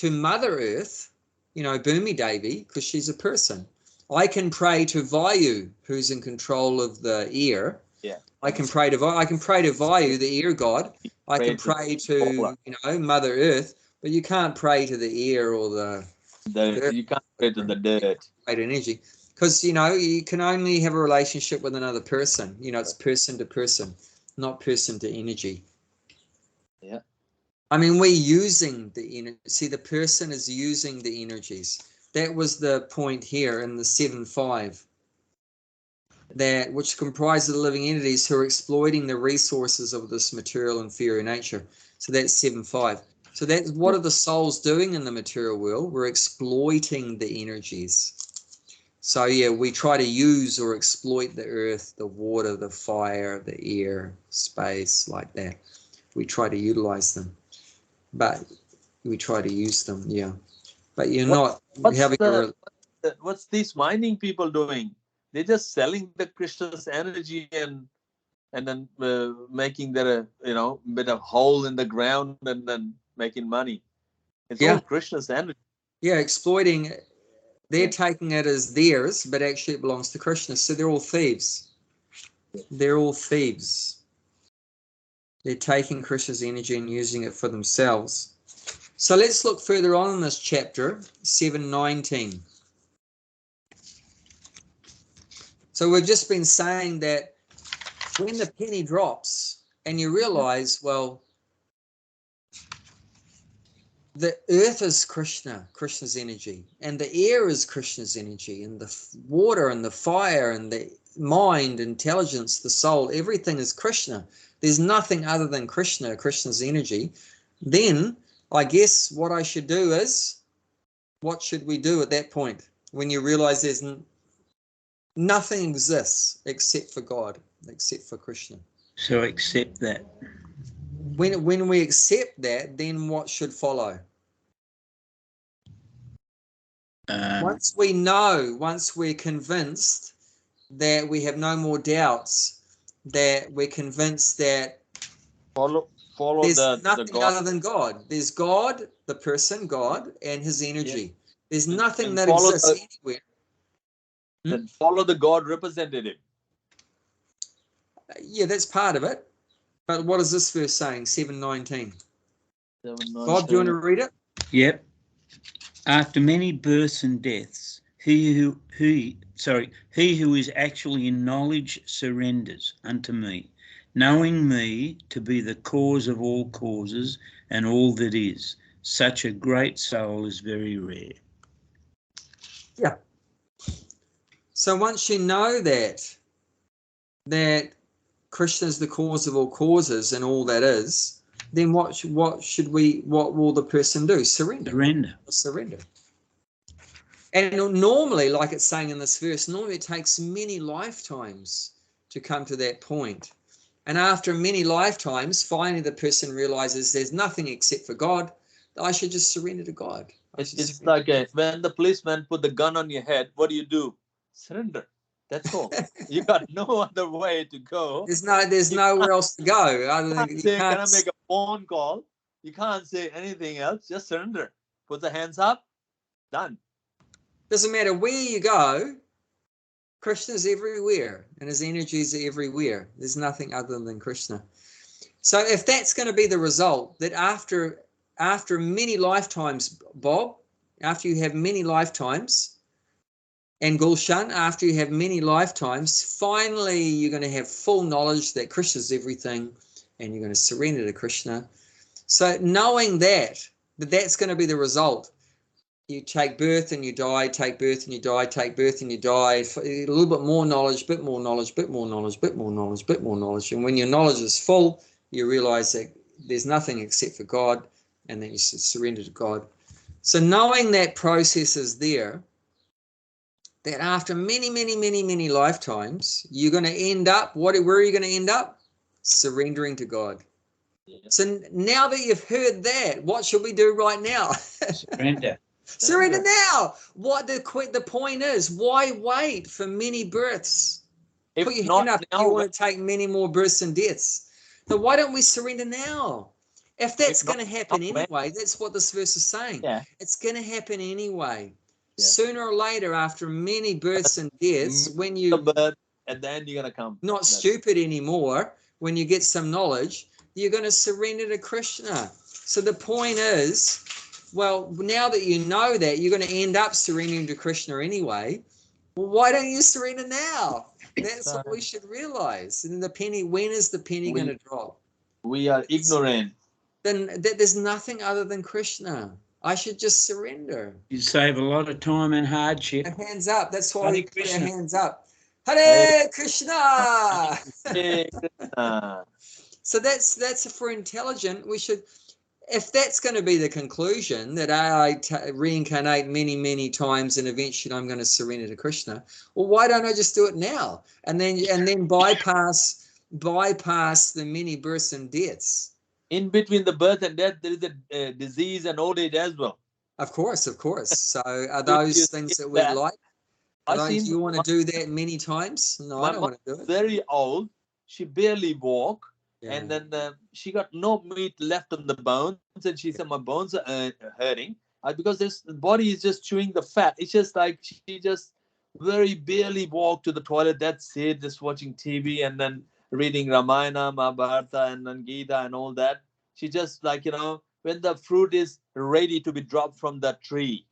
Mother Earth, you know, Bhumi Devi, because she's a person. I can pray to Vayu, who's in control of the air. Yeah. I can pray to Vayu, the air god. I can pray to Mother Earth, but you can't pray to the air or the you can't pray to the dirt. Great energy, because you can only have a relationship with another person. It's person to person, not person to energy. Yeah. I mean, we're using the energy. See, the person is using the energies. That was the point here in the 7.5. Which comprises the living entities who are exploiting the resources of this material inferior nature. So that's 7.5. So that's what are the souls doing in the material world? We're exploiting the energies. So yeah, we try to use or exploit the earth, the water, the fire, the air, space, like that. We try to utilize them, but we try to use them, yeah. But you're not having what's these mining people doing? They're just selling the Krishna's energy and then making their bit of hole in the ground and then making money. It's all Krishna's energy. Yeah, exploiting. They're taking it as theirs, but actually it belongs to Krishna. So they're all thieves. They're all thieves. They're taking Krishna's energy and using it for themselves. So let's look further on in this chapter, 7.19. So we've just been saying that when the penny drops and you realize, well, the earth is Krishna's energy, and the air is Krishna's energy, and the water and the fire and the mind, intelligence, the soul, everything is Krishna. There's nothing other than Krishna's energy. Then I guess what I should do is, what should we do at that point when you realize nothing exists except for God, except for Krishna? So accept that. When we accept that, then what should follow? Once we know, once we're convinced that we have no more doubts, that we're convinced that Follow there's the nothing God. other than God. There's God, the person, God, and his energy. There's nothing And that follow exists the- anywhere. Then follow the God representative. Yeah, that's part of it. But what is this verse saying? 7:19. Bob, do you want to read it? Yep. After many births and deaths, he who is actually in knowledge surrenders unto me, knowing me to be the cause of all causes and all that is. Such a great soul is very rare. Yeah. So once you know that Krishna is the cause of all causes and all that is, then what will the person do? Surrender. Surrender. And normally, like it's saying in this verse, normally it takes many lifetimes to come to that point. And after many lifetimes, finally the person realizes there's nothing except for God. I should just surrender to God. It's like when the policeman put the gun on your head, what do? Surrender. That's all. You got no other way to go. There's nowhere else to go. Other than Can I make a phone call? You can't say anything else. Just surrender. Put the hands up. Done. Doesn't matter where you go. Krishna's everywhere, and his energies are everywhere. There's nothing other than Krishna. So if that's going to be the result, that after many lifetimes, Bob, after you have many lifetimes, and Gulshan, after you have many lifetimes, finally you're going to have full knowledge that Krishna's everything, and you're going to surrender to Krishna. So knowing that's going to be the result. You take birth and you die, take birth and you die, take birth and you die. A little bit more knowledge, bit more knowledge, bit more knowledge, bit more knowledge, bit more knowledge. And when your knowledge is full, you realize that there's nothing except for God, and then you surrender to God. So knowing that process is there, that after many, many, many, many lifetimes, you're going to end up, where are you going to end up? Surrendering to God. Yeah. So now that you've heard that, what should we do right now? Surrender. Surrender now. What the point is, why wait for many births? Put your hand up if you want to take many more births and deaths. So why don't we surrender now? If that's going to happen anyway, that's what this verse is saying. Yeah. It's going to happen anyway. Yeah. Sooner or later, after many births and deaths, when you at the end, you're going to come. Not stupid anymore. When you get some knowledge, you're going to surrender to Krishna. So the point is, well, now that you know that, you're going to end up surrendering to Krishna anyway. Well, why don't you surrender now? That's what we should realize. And when is the penny going to drop? We are ignorant. Then there's nothing other than Krishna. I should just surrender. You save a lot of time and hardship. Hands up. That's why we put our hands up. Hare Krishna. Hare Krishna. So that's for intelligent. We should. If that's going to be the conclusion, that I reincarnate many, many times and eventually I'm going to surrender to Krishna, well, why don't I just do it now and then bypass the many births and deaths? In between the birth and death, there is a disease and old age as well. Of course. So are those things that we like? Do you want to do that many times? No, I don't want to do it. Very old. She barely walk. Yeah. And then she got no meat left on the bones, and she said, "My bones are hurting because the body is just chewing the fat." It's just like she just very barely walked to the toilet. That's it. Just watching TV and then reading Ramayana, Mahabharata, and then Gita and all that. She just like when the fruit is ready to be dropped from the tree,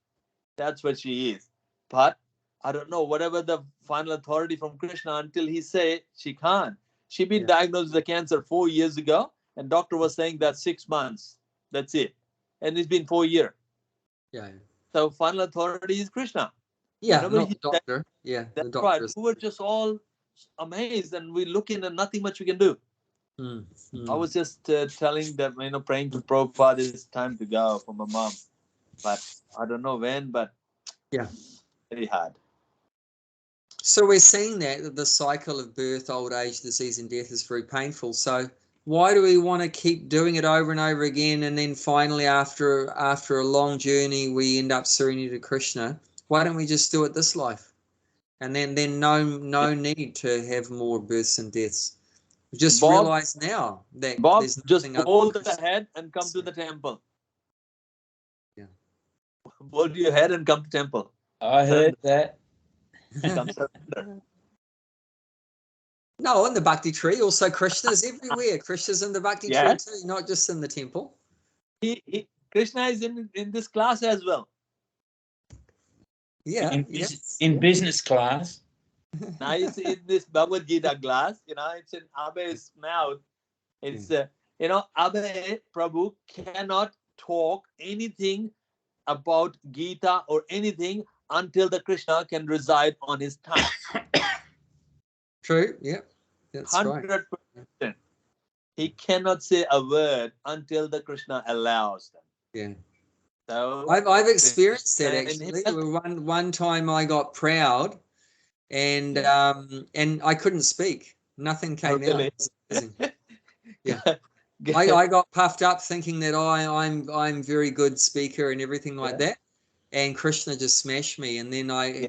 that's what she is. But I don't know, whatever the final authority from Krishna, until he say she can't. She been diagnosed with cancer 4 years ago, and doctor was saying that 6 months. That's it. And it's been 4 years. Yeah. So final authority is Krishna. Yeah, not the doctor. Yeah, that's the doctor. Right. We were just all amazed, and we're looking and nothing much we can do. I was just telling them, praying to Prabhupada, it's time to go for my mom. But I don't know when, but yeah, very hard. So we're seeing that the cycle of birth, old age, disease, and death is very painful. So why do we want to keep doing it over and over again, and then finally, after a long journey, we end up surrendering to Krishna? Why don't we just do it this life, and then no need to have more births and deaths? We just Bob, realize now that Bob, there's just nothing other hold than the Krishna. head and come to the temple. Yeah. Hold your head and come to temple. I heard that. Come surrender. No, in the Bhakti tree, also Krishna's everywhere. Krishna's in the Bhakti tree Yes. too, not just in the temple. Krishna is in this class as well. Yeah, In business class. Now it's in this Bhagavad Gita class, it's in Abe's mouth. It's, Abe Prabhu cannot talk anything about Gita or anything until the Krishna can reside on his tongue. True. Yeah, that's 100%. right. He cannot say a word until the Krishna allows them. Yeah. So I've experienced that Krishna actually. One time I got proud, and I couldn't speak. Nothing came out. It was amazing. Yeah. I got puffed up thinking that I'm very good speaker and everything like that, and Krishna just smashed me. And then I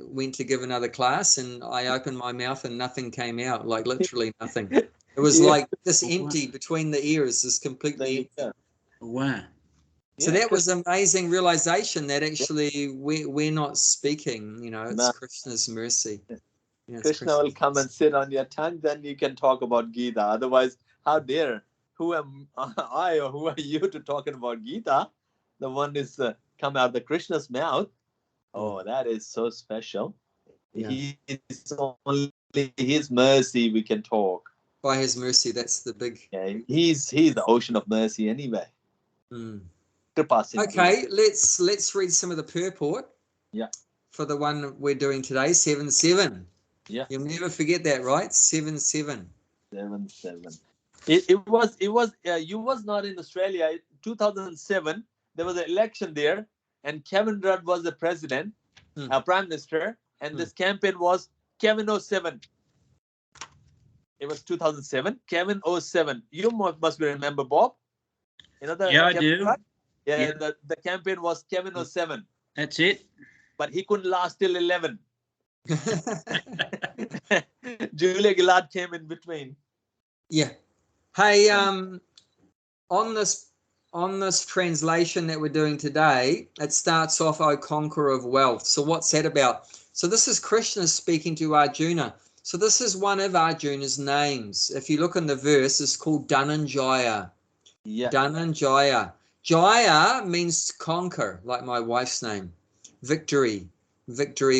went to give another class, and I opened my mouth and nothing came out, like literally nothing. It was like this empty between the ears, just completely empty. Wow. So that was an amazing realization that actually we're not speaking, it's Krishna's mercy. Krishna will come and sit on your tongue, then you can talk about Gita. Otherwise, how dare? Who am I or who are you to talking about Gita? The one is come out of the Krishna's mouth. Oh, that is so special. Yeah. He is only his mercy we can talk. By his mercy, that's the big. Yeah, he's the ocean of mercy anyway. Okay, let's read some of the purport. Yeah. For the one we're doing today, 7-7. Yeah. You'll never forget that, right? 7-7. 7-7. It was you was not in Australia. 2007, there was an election there, and Kevin Rudd was the president, prime minister, and this campaign was Kevin 07. It was 2007, Kevin 07. You must remember, Bob. I do. Rudd? Yeah, the campaign was Kevin 07. That's it. But he couldn't last till 11. Julia Gillard came in between. Yeah. Hey, on this translation that we're doing today, it starts off, "O conqueror of wealth." So what's that about? So this is Krishna speaking to Arjuna. So this is one of Arjuna's names. If you look in the verse, it's called Dhananjaya. Yeah. Dhananjaya. Jaya means conquer, like my wife's name. Victory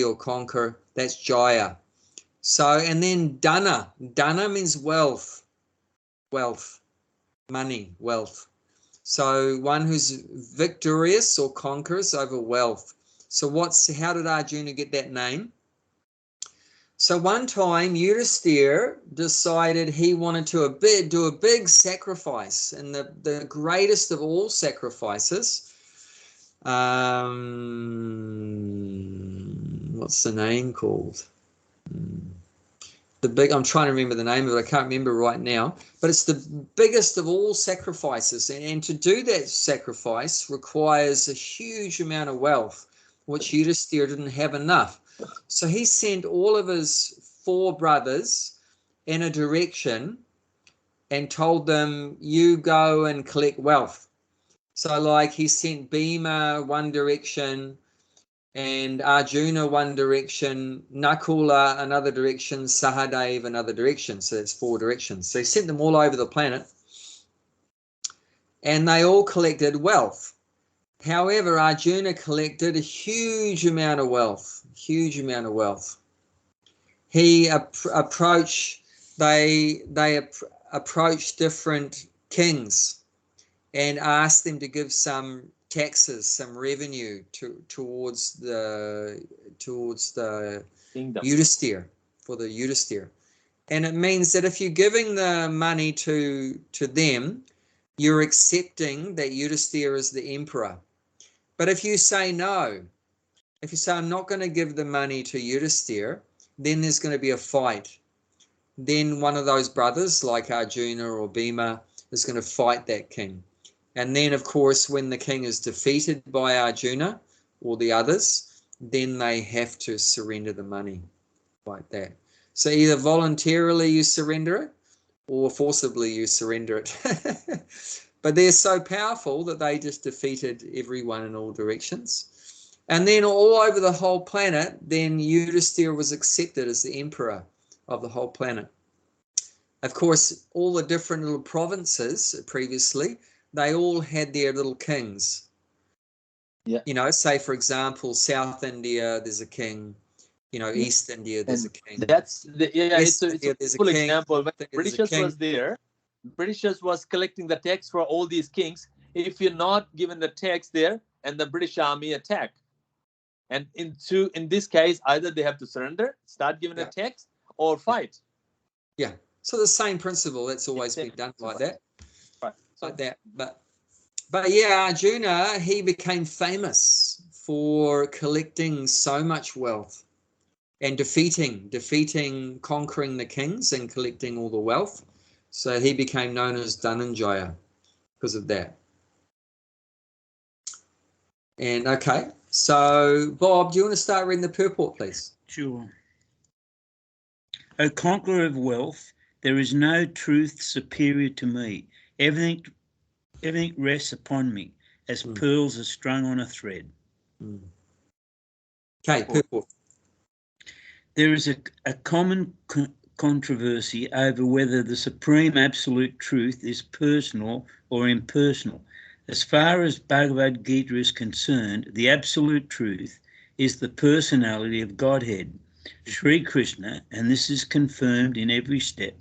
or conquer. That's Jaya. So, and then Dhana. Dhana means wealth. Money, wealth. So one who's victorious or conquers over wealth. So how did Arjuna get that name? So one time Yudhisthira decided he wanted to do a big sacrifice, and the greatest of all sacrifices. What's the name called? I'm trying to remember the name of it. I can't remember right now, but it's the biggest of all sacrifices. And to do that sacrifice requires a huge amount of wealth, which Yudhisthira didn't have enough. So he sent all of his 4 brothers in a direction and told them, you go and collect wealth. So like he sent Bhima one direction, and Arjuna one direction, Nakula another direction, Sahadev another direction. So that's 4 directions. So he sent them all over the planet, and they all collected wealth. However, Arjuna collected a huge amount of wealth. He approached different kings and asked them to give some taxes, some revenue towards the Kingdom. Yudhisthira, for the Yudhisthira. And it means that if you're giving the money to them, you're accepting that Yudhisthira is the emperor. But if you say no, if you say, I'm not going to give the money to Yudhisthira, then there's going to be a fight. Then one of those brothers, like Arjuna or Bhima, is going to fight that king. And then, of course, when the king is defeated by Arjuna or the others, then they have to surrender the money like that. So either voluntarily you surrender it or forcibly you surrender it. But they're so powerful that they just defeated everyone in all directions. And then all over the whole planet, then Yudhisthira was accepted as the emperor of the whole planet. Of course, all the different little provinces previously, they all had their little kings. Yeah. You know, say for example, South India, there's a king. You know, East India, there's a king. That's the, West it's India, a there's a full king. example. When There's a Britishers king. was there, Britishers was collecting the tax for all these kings. If you're not given the tax there, and the British army attack, and in this case, either they have to surrender, start giving a tax, or fight. Yeah. So the same principle, that's always been done like that. Right. Like that. But yeah, Arjuna, he became famous for collecting so much wealth and defeating, conquering the kings and collecting all the wealth. So he became known as Dhananjaya because of that. And okay, so Bob, do you want to start reading the purport, please? Sure. O conqueror of wealth, there is no truth superior to me. Everything rests upon me as pearls are strung on a thread. Okay, purport. There is a common controversy over whether the supreme absolute truth is personal or impersonal. As far as Bhagavad Gita is concerned, the absolute truth is the personality of Godhead, Sri Krishna, and this is confirmed in every step.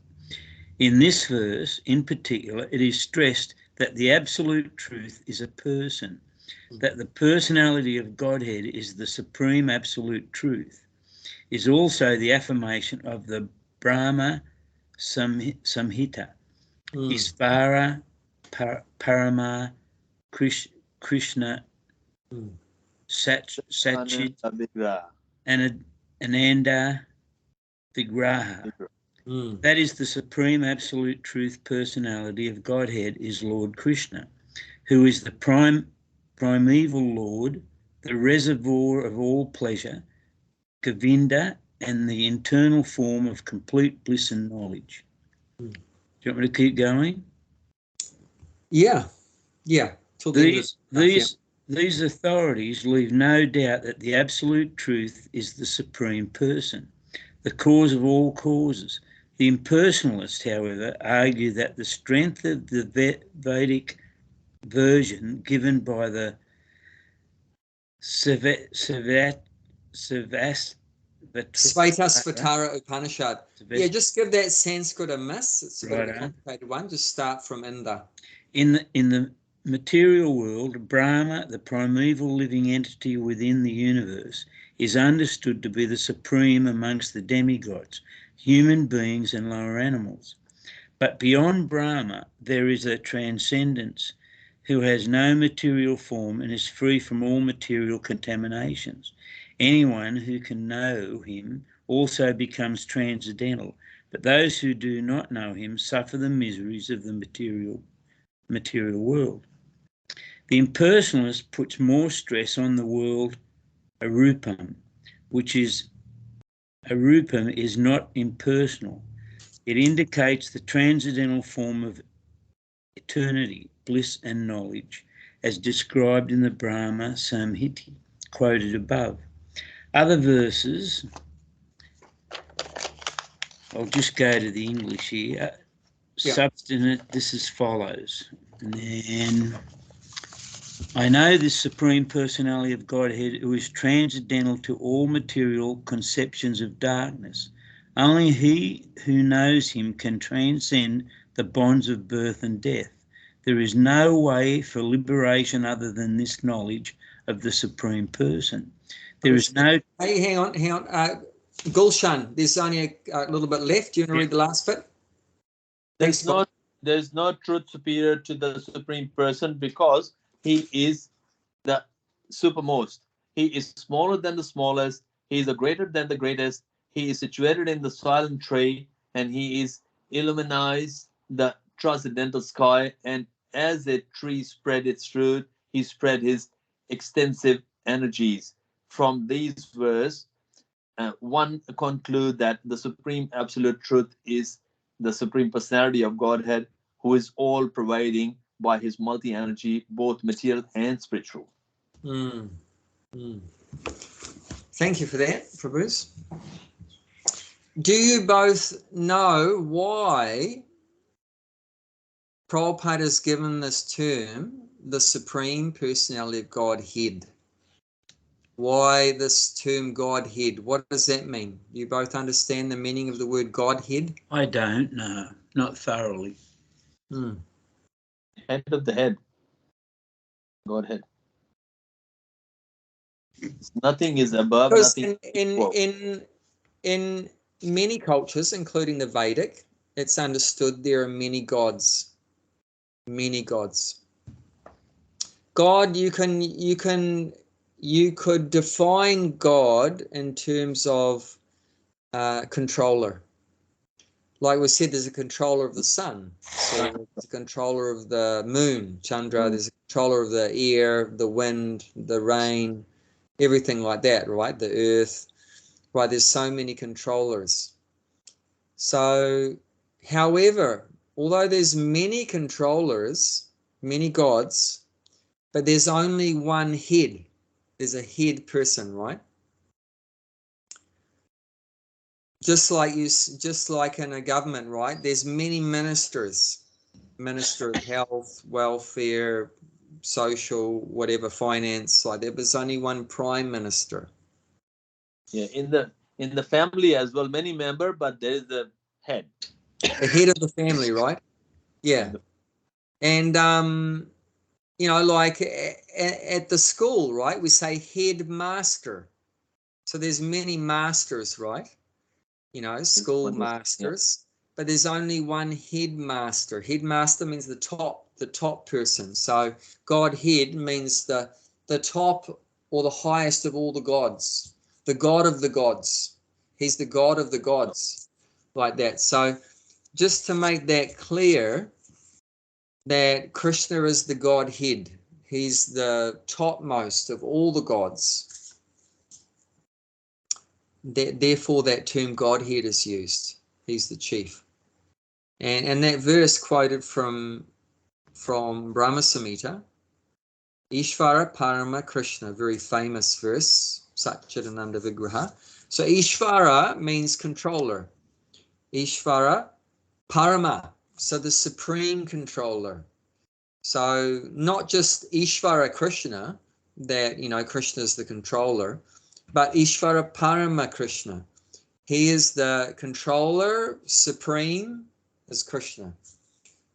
In this verse, in particular, it is stressed that the absolute truth is a person, that the personality of Godhead is the supreme absolute truth, is also the affirmation of the Brahma Samhita, Isvara Parama Krishna Satchit Ananda Vigraha. That is the supreme absolute truth personality of Godhead is Lord Krishna, who is the primeval Lord, the reservoir of all pleasure, Govinda, and the internal form of complete bliss and knowledge. Do you want me to keep going? Yeah. These authorities leave no doubt that the absolute truth is the supreme person, the cause of all causes. The impersonalists, however, argue that the strength of the Vedic version given by the Svaitasvatara Upanishad. Yeah, just give that Sanskrit a miss. It's a bit of a complicated one. Just start from Inda. In the material world, Brahma, the primeval living entity within the universe, is understood to be the supreme amongst the demigods, human beings and lower animals. But beyond Brahma, there is a transcendence who has no material form and is free from all material contaminations. Anyone who can know him also becomes transcendental, but those who do not know him suffer the miseries of the material world. The impersonalist puts more stress on the world arupam, which is arupam is not impersonal. It indicates the transcendental form of eternity, bliss and knowledge, as described in the Brahma Samhita, quoted above. Other verses, I'll just go to the English here. Substantive, this is follows. And then, I know this supreme personality of Godhead who is transcendental to all material conceptions of darkness. Only he who knows him can transcend the bonds of birth and death. There is no way for liberation other than this knowledge of the supreme person. There is no... Hey, hang on. Gulshan, there's only a little bit left. Do you want to read the last bit? There's no truth superior to the supreme person because he is the supermost. He is smaller than the smallest. He is the greater than the greatest. He is situated in the silent tree, and he is illuminates the transcendental sky. And as a tree spread its fruit, he spread his extensive energies. From these verses, one conclude that the supreme absolute truth is the supreme personality of Godhead, who is all providing by his multi-energy, both material and spiritual. Mm. Mm. Thank you for that, Prabhus. Do you both know why Prabhupada has given this term the Supreme Personality of Godhead? Why this term Godhead? What does that mean? Do you both understand the meaning of the word Godhead? I don't know, not thoroughly. Hmm. Head of the head. Godhead. Nothing is above, Because nothing is below. in many cultures, including the Vedic, it's understood there are many gods. Many gods. God, you could define God in terms of controller. Like we said, there's a controller of the sun. So there's a controller of the moon, Chandra. There's a controller of the air, the wind, the rain, everything like that, right? The earth. Right? There's so many controllers. So, however, although there's many controllers, many gods, but there's only one head. There's a head person, right? Just like in a government, right? There's many ministers, minister of health, welfare, social, whatever, finance, like that. But there's only one prime minister. Yeah, in the family as well, many member, but there is the head. The head of the family, right? Yeah. And you know, like at the school, right? We say headmaster. So there's many masters, right? You know, school masters, but there's only one headmaster. Headmaster means the top person. So Godhead means the top or the highest of all the gods, the God of the gods. He's the God of the gods, like that. So just to make that clear, that Krishna is the Godhead. He's the topmost of all the gods. Therefore, that term Godhead is used. He's the chief. And that verse quoted from Brahma Samhita, Ishvara Parama Krishna, very famous verse, Satchidananda Vigraha. So Ishvara means controller. Ishvara Parama, so the supreme controller. So not just Ishvara Krishna, that, you know, Krishna is the controller, but Ishvara Parama Krishna. He is the controller, supreme is Krishna.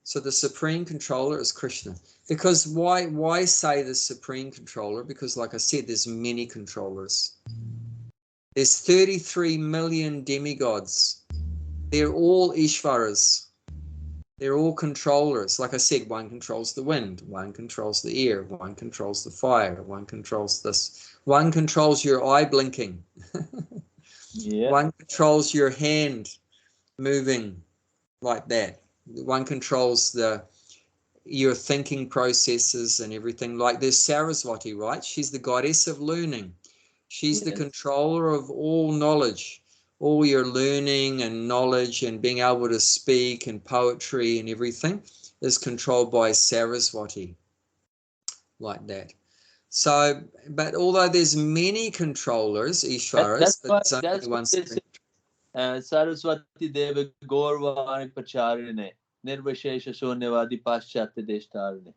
So the supreme controller is Krishna. Because why say the supreme controller? Because like I said, there's many controllers. There's 33 million demigods. They're all Ishvaras. They're all controllers. Like I said, one controls the wind, one controls the air, one controls the fire, one controls this, one controls your eye blinking. Yeah. One controls your hand moving like that. One controls your thinking processes and everything. Like there's Saraswati, right? She's the goddess of learning. She's the controller of all knowledge. All your learning and knowledge and being able to speak and poetry and everything is controlled by Saraswati, like that. So, but although there's many controllers, Ishvaras, but there's only one. Saraswati Deva Gaurvani Pacharine, Nirvishesha Shonyavadi Paschatya Deshtarine.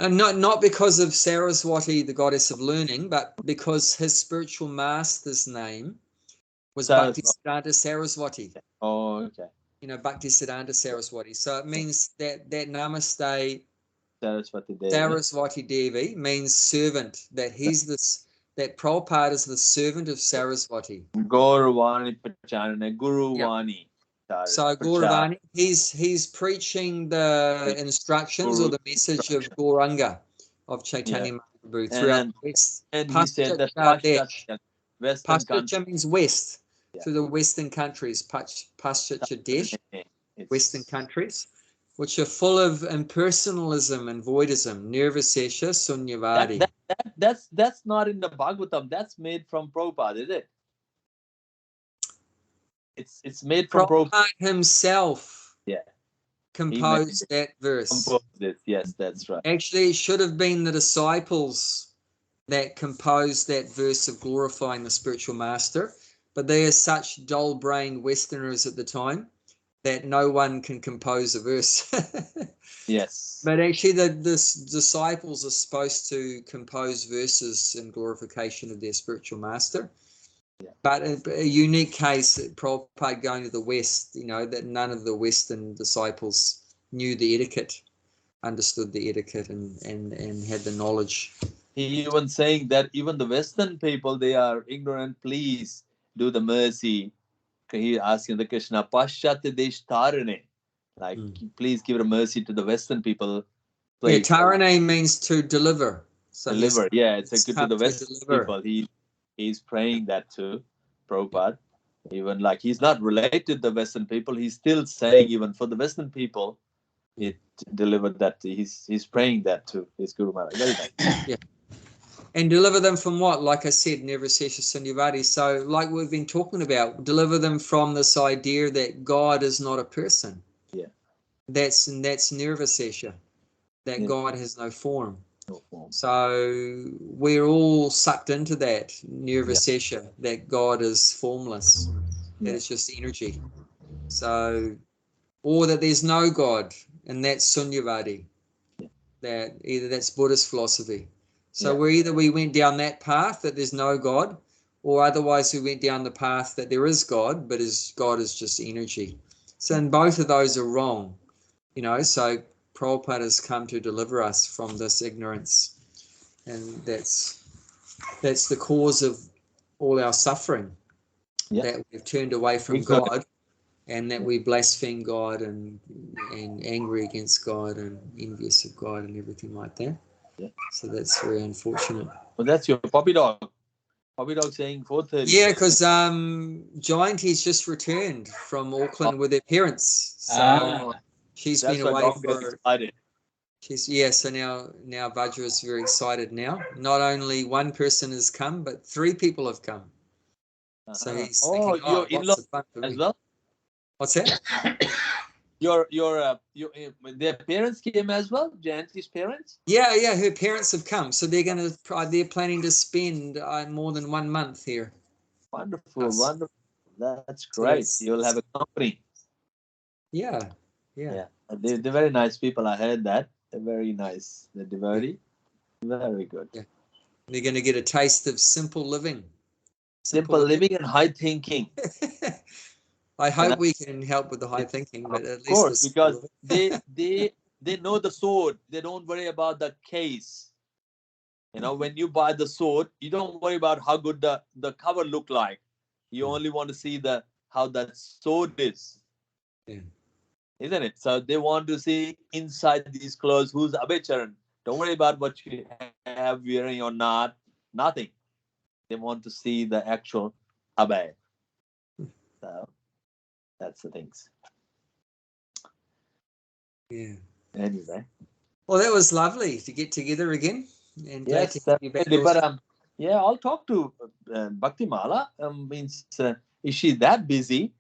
And not because of Saraswati, the goddess of learning, but because his spiritual master's name was Bhaktisiddhanta Saraswati. Oh, okay. You know, Bhaktisiddhanta Saraswati. So it means that Namaste Saraswati Devi means servant. That he's this. That Prabhupada is the servant of Saraswati. Gaurvani Pacharine, Guru Vani. So Gauravani, he's preaching the instructions or the message of Gauranga, of Chaitanya Mahaprabhu throughout the West. And he said that Paschatya means west. through the Western countries, Paschatya Desh, Western countries, which are full of impersonalism and voidism, nirvishesha, sunyavadi. That's not in the Bhagavatam. That's made from Prabhupada, is it? It's made from Prabhupada himself composed that verse. Composed it. Yes, that's right. Actually, it should have been the disciples that composed that verse of glorifying the spiritual master, but they are such dull-brained Westerners at the time that no one can compose a verse. Yes. But actually, the disciples are supposed to compose verses in glorification of their spiritual master. Yeah. But a unique case, Prabhupada going to the West, that none of the Western disciples knew the etiquette, understood the etiquette, and had the knowledge. He even saying that even the Western people, they are ignorant. Please do the mercy. He asking the Krishna, Paschatya Desh Tarane. Like, please give a mercy to the Western people. Please. Yeah, Tarane means to deliver. So deliver. Yeah, it's a good to the Western deliver. people. He's praying that too, Prabhupada. Even like he's not related to the Western people, he's still saying even for the Western people, it delivered that. He's praying that to his Guru Maharaj. Very nice. Yeah. And deliver them from what? Like I said, nirvishesha sunyavadi. So like we've been talking about, deliver them from this idea that God is not a person. Yeah. That's nirvishesha, that God has no form. No form. So we're all sucked into that nirvishesha, that God is formless, that it's just energy. So, or that there's no God, and that's sunyavadi. That either that's Buddhist philosophy. So we went down that path that there's no God, or otherwise we went down the path that there is God, but God is just energy. So and both of those are wrong, so Prabhupada has come to deliver us from this ignorance, and that's the cause of all our suffering, that we've turned away from God, and that we blaspheme God and angry against God and envious of God and everything like that. Yeah. So that's very unfortunate. Well, that's your puppy dog. Puppy dog saying 4:30. Yeah, because Gianty's just returned from Auckland with her parents. So she's been away for. Excited. So now Vajra is very excited now. Not only one person has come, but 3 people have come. So he's thinking, your in-law as well? What's that? Their parents came as well, Jayanti's parents? Yeah, her parents have come. So they're planning to spend more than 1 month here. Wonderful. That's great. You'll have a company. Yeah. They're very nice people. I heard that. They're very nice. The devotee. Yeah. Very good. Yeah. They're going to get a taste of simple living. Simple living and high thinking. I hope we can help with the high thinking, but at least, of course, because they know the sword. They don't worry about the case. When you buy the sword, you don't worry about how good the cover look like. You only want to see how that sword is. Yeah. Isn't it? So they want to see inside these clothes who's Abhicharan. Don't worry about what you have wearing or not. Nothing. They want to see the actual Abhay. So that's the things. Yeah. Anyway. Well, that was lovely to get together again. And glad to have you back. But I'll talk to Bhakti Mala. Is she that busy?